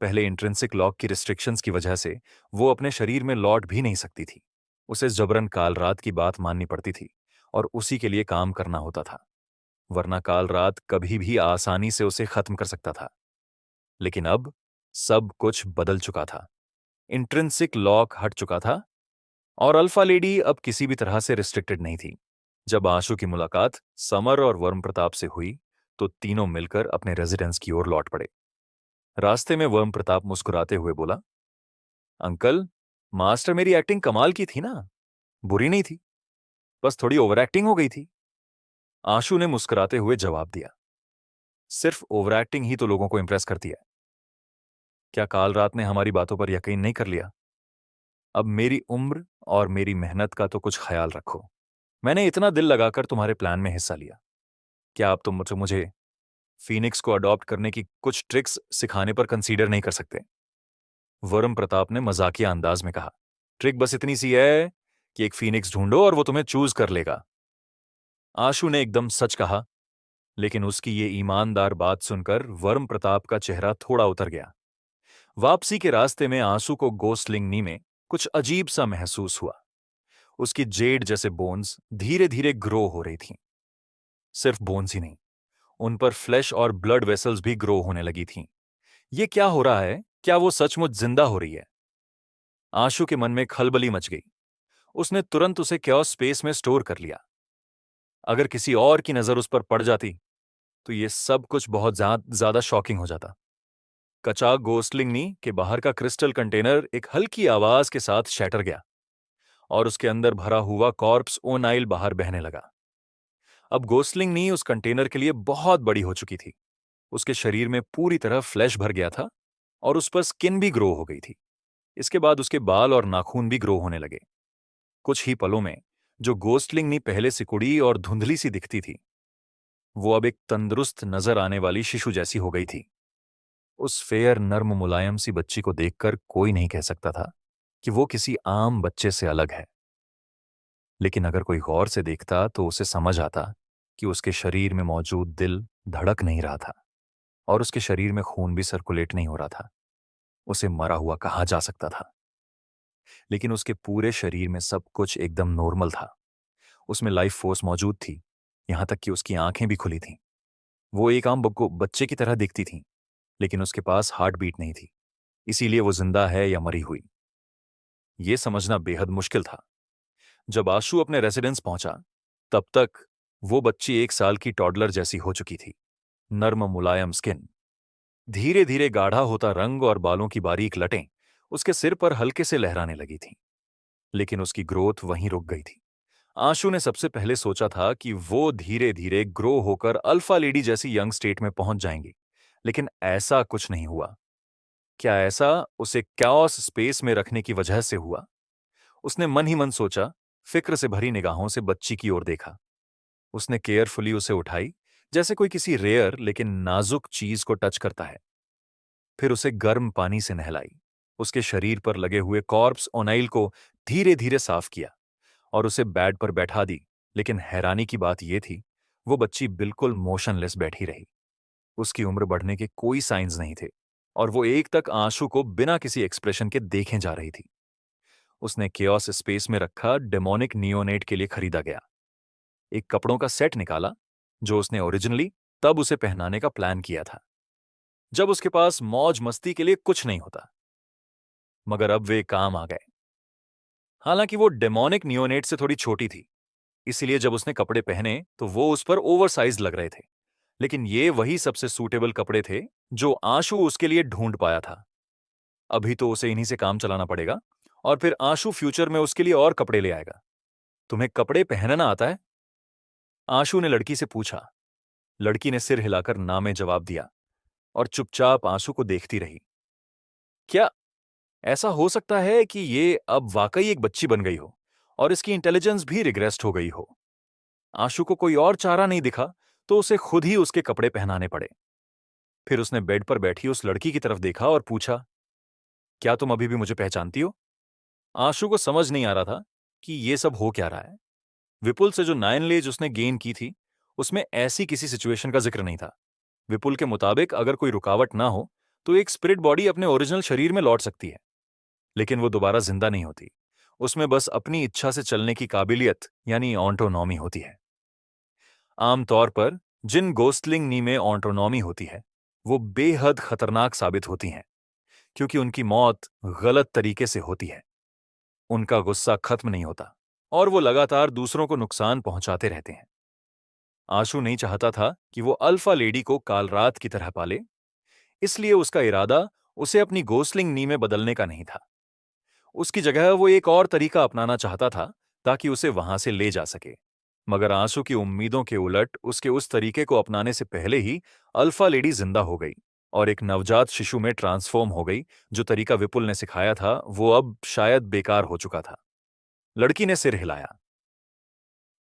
पहले इंट्रिंसिक लॉक की रिस्ट्रिक्शंस की वजह से वो अपने शरीर में लौट भी नहीं सकती थी। उसे जबरन काल रात की बात माननी पड़ती थी और उसी के लिए काम करना होता था, वरना काल रात कभी भी आसानी से उसे खत्म कर सकता था। लेकिन अब सब कुछ बदल चुका था। इंट्रिंसिक लॉक हट चुका था और अल्फा लेडी अब किसी भी तरह से रिस्ट्रिक्टेड नहीं थी। जब आशु की मुलाकात समर और वर्म प्रताप से हुई तो तीनों मिलकर अपने रेजिडेंस की ओर लौट पड़े। रास्ते में वर्म प्रताप मुस्कुराते हुए बोला, अंकल, मास्टर मेरी एक्टिंग कमाल की थी ना, बुरी नहीं थी, बस थोड़ी ओवर एक्टिंग हो गई थी। आशु ने मुस्कुराते हुए जवाब दिया, सिर्फ ओवर एक्टिंग ही तो लोगों को इंप्रेस करती है। क्या काल रात ने हमारी बातों पर यकीन नहीं कर लिया? अब मेरी उम्र और मेरी मेहनत का तो कुछ ख्याल रखो। मैंने इतना दिल लगाकर तुम्हारे प्लान में हिस्सा लिया। क्या अब तुम मुझे फीनिक्स को अडॉप्ट करने की कुछ ट्रिक्स सिखाने पर कंसीडर नहीं कर सकते? वरुण प्रताप ने मजाकिया अंदाज में कहा, ट्रिक बस इतनी सी है कि एक फीनिक्स ढूंढो और वो तुम्हें चूज कर लेगा। आशु ने एकदम सच कहा, लेकिन उसकी ये ईमानदार बात सुनकर वरुण प्रताप का चेहरा थोड़ा उतर गया। वापसी के रास्ते में आंसू को गोस्लिंगनी में कुछ अजीब सा महसूस हुआ। उसकी जेड जैसे बोन्स धीरे धीरे ग्रो हो रही थीं। सिर्फ बोन्स ही नहीं, उन पर फ्लैश और ब्लड वेसल्स भी ग्रो होने लगी थीं। ये क्या हो रहा है? क्या वो सचमुच जिंदा हो रही है? आशु के मन में खलबली मच गई। उसने तुरंत उसे क्योस स्पेस में स्टोर कर लिया। अगर किसी और की नजर उस पर पड़ जाती तो ये सब कुछ बहुत ज्यादा शॉकिंग हो जाता। कचाक गोस्लिंगनी के बाहर का क्रिस्टल कंटेनर एक हल्की आवाज के साथ शैटर गया और उसके अंदर भरा हुआ कॉर्प्स ओनाइल बाहर बहने लगा। अब गोस्लिंगनी उस कंटेनर के लिए बहुत बड़ी हो चुकी थी। उसके शरीर में पूरी तरह फ्लैश भर गया था और उस पर स्किन भी ग्रो हो गई थी। इसके बाद उसके बाल और नाखून भी ग्रो होने लगे। कुछ ही पलों में जो गोस्टलिंगनी पहले सिकुड़ी और धुंधली सी दिखती थी, वो अब एक तंदुरुस्त नजर आने वाली शिशु जैसी हो गई थी। उस फेयर नर्म मुलायम सी बच्ची को देखकर कोई नहीं कह सकता था कि वो किसी आम बच्चे से अलग है। लेकिन अगर कोई गौर से देखता तो उसे समझ आता कि उसके शरीर में मौजूद दिल धड़क नहीं रहा था और उसके शरीर में खून भी सर्कुलेट नहीं हो रहा था। उसे मरा हुआ कहा जा सकता था, लेकिन उसके पूरे शरीर में सब कुछ एकदम नॉर्मल था। उसमें लाइफ फोर्स मौजूद थी, यहां तक कि उसकी आंखें भी खुली थीं। वो एक आम बच्चे की तरह दिखती थीं, लेकिन उसके पास हार्ट बीट नहीं थी, इसीलिए वो जिंदा है या मरी हुई, ये समझना बेहद मुश्किल था। जब आशु अपने रेसिडेंस पहुंचा, तब तक वो बच्ची 1 साल की टॉडलर जैसी हो चुकी थी। नर्म मुलायम स्किन, धीरे धीरे गाढ़ा होता रंग और बालों की बारीक लटें उसके सिर पर हल्के से लहराने लगी थीं। लेकिन उसकी ग्रोथ वहीं रुक गई थी। आशु ने सबसे पहले सोचा था कि वो धीरे धीरे ग्रो होकर अल्फा लेडी जैसी यंग स्टेट में पहुंच जाएंगी, लेकिन ऐसा कुछ नहीं हुआ। क्या ऐसा उसे कैओस स्पेस में रखने की वजह से हुआ? उसने मन ही मन सोचा, फिक्र से भरी निगाहों से बच्ची की ओर देखा। उसने केयरफुली उसे उठाई, जैसे कोई किसी रेयर लेकिन नाजुक चीज को टच करता है। फिर उसे गर्म पानी से नहलाई, उसके शरीर पर लगे हुए कॉर्प्स ओनाइल को धीरे धीरे साफ किया और उसे बेड पर बैठा दी। लेकिन हैरानी की बात यह थी, वो बच्ची बिल्कुल मोशनलेस बैठी रही। उसकी उम्र बढ़ने के कोई साइंस नहीं थे और वो एक तक आंसू को बिना किसी एक्सप्रेशन के देखे जा रही थी। उसने केओस स्पेस में रखा डेमोनिक नियोनेट के लिए खरीदा गया एक कपड़ों का सेट निकाला, जो उसने ओरिजिनली तब उसे पहनाने का प्लान किया था, जब उसके पास मौज मस्ती के लिए कुछ नहीं होता। मगर अब वे काम आ गए। हालांकि वो डेमोनिक नियोनेट से थोड़ी छोटी थी, इसलिए जब उसने कपड़े पहने तो वो उस पर ओवरसाइज लग रहे थे। लेकिन ये वही सबसे सूटेबल कपड़े थे जो आंशु उसके लिए ढूंढ पाया था। अभी तो उसे इन्हीं से काम चलाना पड़ेगा और फिर आंशु फ्यूचर में उसके लिए और कपड़े ले आएगा। तुम्हें कपड़े पहनना आता है? आंशु ने लड़की से पूछा। लड़की ने सिर हिलाकर ना में जवाब दिया और चुपचाप आंसू को देखती रही। क्या ऐसा हो सकता है कि ये अब वाकई एक बच्ची बन गई हो और इसकी इंटेलिजेंस भी रिग्रेस्ड हो गई हो? आशु को कोई और चारा नहीं दिखा तो उसे खुद ही उसके कपड़े पहनाने पड़े। फिर उसने बेड पर बैठी उस लड़की की तरफ देखा और पूछा, क्या तुम अभी भी मुझे पहचानती हो? आशु को समझ नहीं आ रहा था कि ये सब हो क्या रहा है। विपुल से जो 9 लेज उसने गेन की थी, उसमें ऐसी किसी सिचुएशन का जिक्र नहीं था। विपुल के मुताबिक अगर कोई रुकावट ना हो तो एक स्पिरिट बॉडी अपने ओरिजिनल शरीर में लौट सकती है, लेकिन वो दोबारा जिंदा नहीं होती। उसमें बस अपनी इच्छा से चलने की काबिलियत यानी ऑटोनॉमी होती है। आमतौर पर जिन गोस्टलिंग नी में ऑटोनॉमी होती है वो बेहद खतरनाक साबित होती हैं, क्योंकि उनकी मौत गलत तरीके से होती है। उनका गुस्सा खत्म नहीं होता और वो लगातार दूसरों को नुकसान पहुंचाते रहते हैं। आशु नहीं चाहता था कि वो अल्फा लेडी को काल रात की तरह पाले, इसलिए उसका इरादा उसे अपनी गोस्लिंग नी में बदलने का नहीं था। उसकी जगह वो एक और तरीका अपनाना चाहता था ताकि उसे वहां से ले जा सके। मगर आंसू की उम्मीदों के उलट उसके उस तरीके को अपनाने से पहले ही अल्फा लेडी जिंदा हो गई और एक नवजात शिशु में ट्रांसफॉर्म हो गई। जो तरीका विपुल ने सिखाया था वो अब शायद बेकार हो चुका था। लड़की ने सिर हिलाया।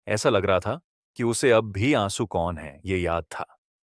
ऐसा लग रहा था कि उसे अब भी आंसू कौन है ये याद था।